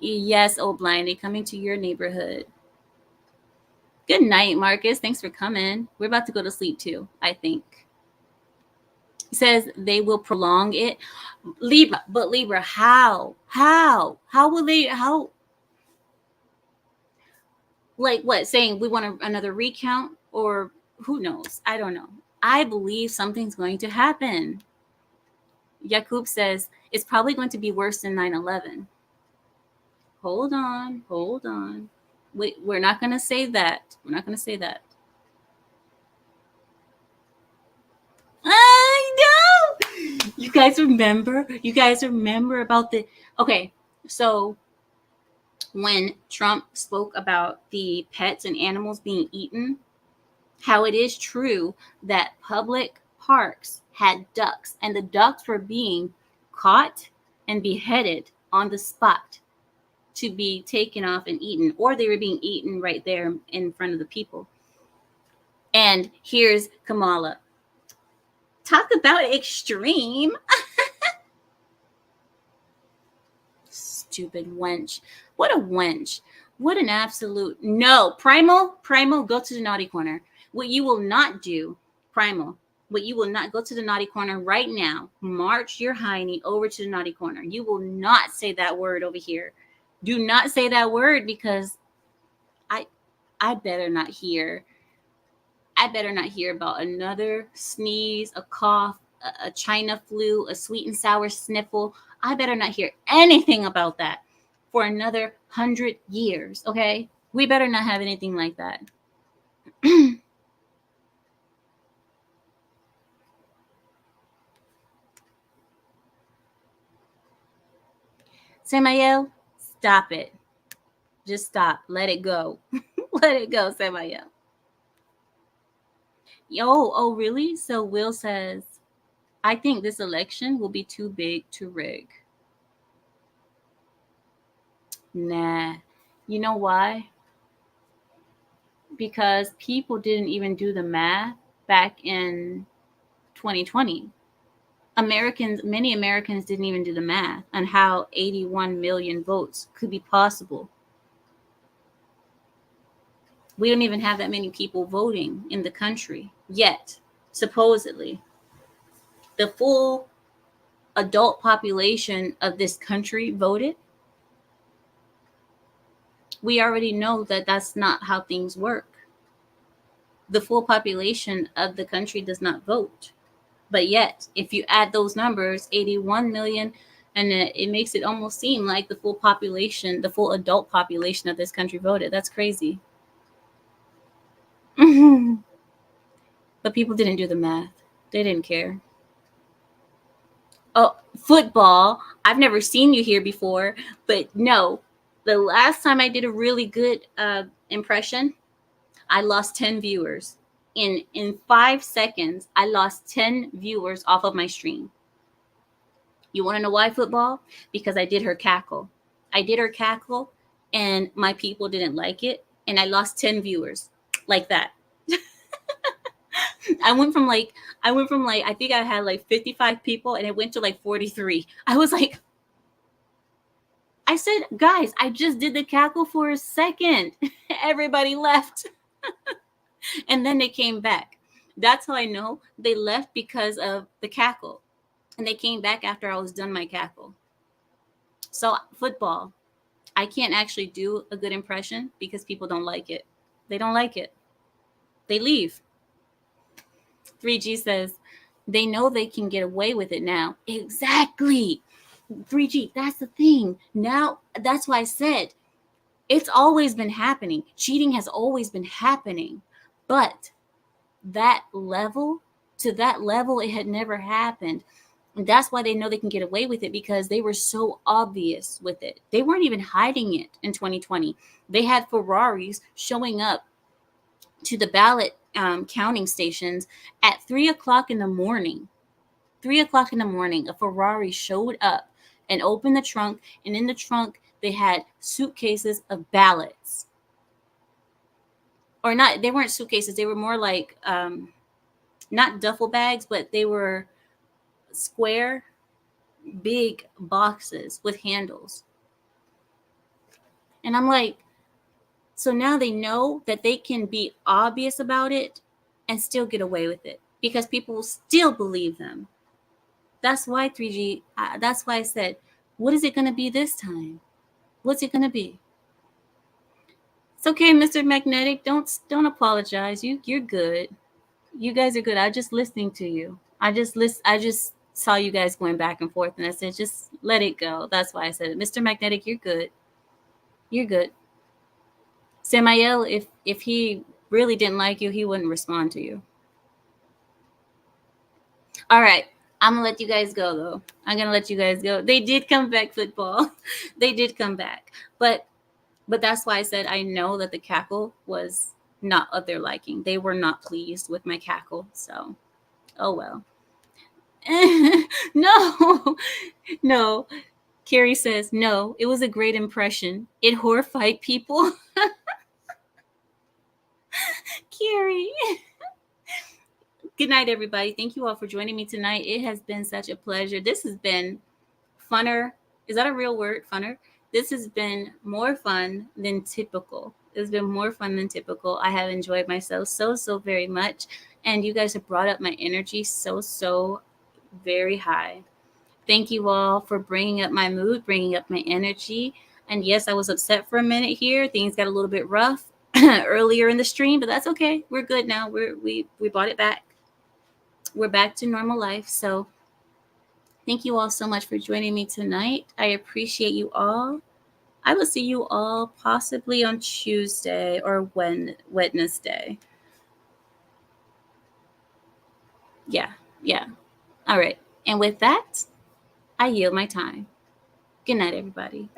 yes, oh Blindy, coming to your neighborhood. Good night, Marcus. Thanks for coming. We're about to go to sleep too, I think. He says they will prolong it. Libra, how? How will they, like what, saying we want another recount, or who knows? I don't know. I believe something's going to happen. Yakub says it's probably going to be worse than 9/11. Hold on. We're not going to say that. We're not going to say that. I know. You guys remember about the, okay, so when Trump spoke about the pets and animals being eaten, how it is true that public parks had ducks, and the ducks were being caught and beheaded on the spot to be taken off and eaten, or they were being eaten right there in front of the people. And here's Kamala. Talk about extreme. stupid wench. What a wench. What an absolute no. Primal, go to the naughty corner. What you will not do, Primal, what you will not go to the naughty corner right now. March your hiney over to the naughty corner. You will not say that word over here. Do not say that word because I I better not hear. I better not hear about another sneeze, a cough, a China flu, a sweet and sour sniffle. I better not hear anything about that for another 100 years, okay? We better not have anything like that. Samael, stop it. Just stop. Let it go. Let it go, Samael. Oh, really? So Will says, I think this election will be too big to rig. Nah. You know why? Because people didn't even do the math back in 2020. Many Americans didn't even do the math on how 81 million votes could be possible. We don't even have that many people voting in the country yet, supposedly. The full adult population of this country voted. We already know that that's not how things work. The full population of the country does not vote. But yet, if you add those numbers, 81 million, and it makes it almost seem like the full population, the full adult population of this country voted. That's crazy. But people didn't do the math. They didn't care. Oh, football. I've never seen you here before, but no. The last time I did a really good impression, I lost 10 viewers. In 5 seconds, I lost 10 viewers off of my stream. You want to know why, football? Because I did her cackle. I did her cackle, and my people didn't like it, and I lost 10 viewers like that. I went from like I think I had like 55 people, and it went to like 43. I was like, I said, guys, I just did the cackle for a second. Everybody left. And then they came back. That's how I know they left because of the cackle. And they came back after I was done my cackle. So, football, I can't actually do a good impression because people don't like it. They don't like it. They leave. 3G says, they know they can get away with it now. Exactly. 3G, that's the thing. Now, that's why I said it's always been happening. Cheating has always been happening. But to that level, it had never happened. And that's why they know they can get away with it because they were so obvious with it. They weren't even hiding it in 2020. They had Ferraris showing up to the ballot counting stations at 3 o'clock in the morning. 3 o'clock in the morning, a Ferrari showed up and opened the trunk, and in the trunk, they had suitcases of ballots. Or not, they weren't suitcases, they were more like not duffel bags, but they were square, big boxes with handles. And I'm like, so now they know that they can be obvious about it and still get away with it because people will still believe them. That's why 3G, that's why I said, what is it going to be this time? What's it going to be? It's okay, Mr. Magnetic. Don't apologize. You're good. You guys are good. I'm just listening to you. I just saw you guys going back and forth, and I said, just let it go. That's why I said it. Mr. Magnetic, you're good. You're good. Samael, if he really didn't like you, he wouldn't respond to you. All right. I'm gonna let you guys go though. I'm gonna let you guys go. They did come back, football. They did come back. But that's why I said I know that the cackle was not of their liking. They were not pleased with my cackle. So, oh well. No, no. Carrie says, no, it was a great impression. It horrified people. Carrie. Good night, everybody. Thank you all for joining me tonight. It has been such a pleasure. This has been funner. Is that a real word? Funner? This has been more fun than typical. It's been more fun than typical. I have enjoyed myself so very much. And you guys have brought up my energy so very high. Thank you all for bringing up my mood, bringing up my energy. And yes, I was upset for a minute here. Things got a little bit rough earlier in the stream, but that's okay. We're good now. We brought it back. We're back to normal life. So thank you all so much for joining me tonight. I appreciate you all. I will see you all possibly on Tuesday or Wednesday. Yeah, yeah. All right. And with that, I yield my time. Good night, everybody.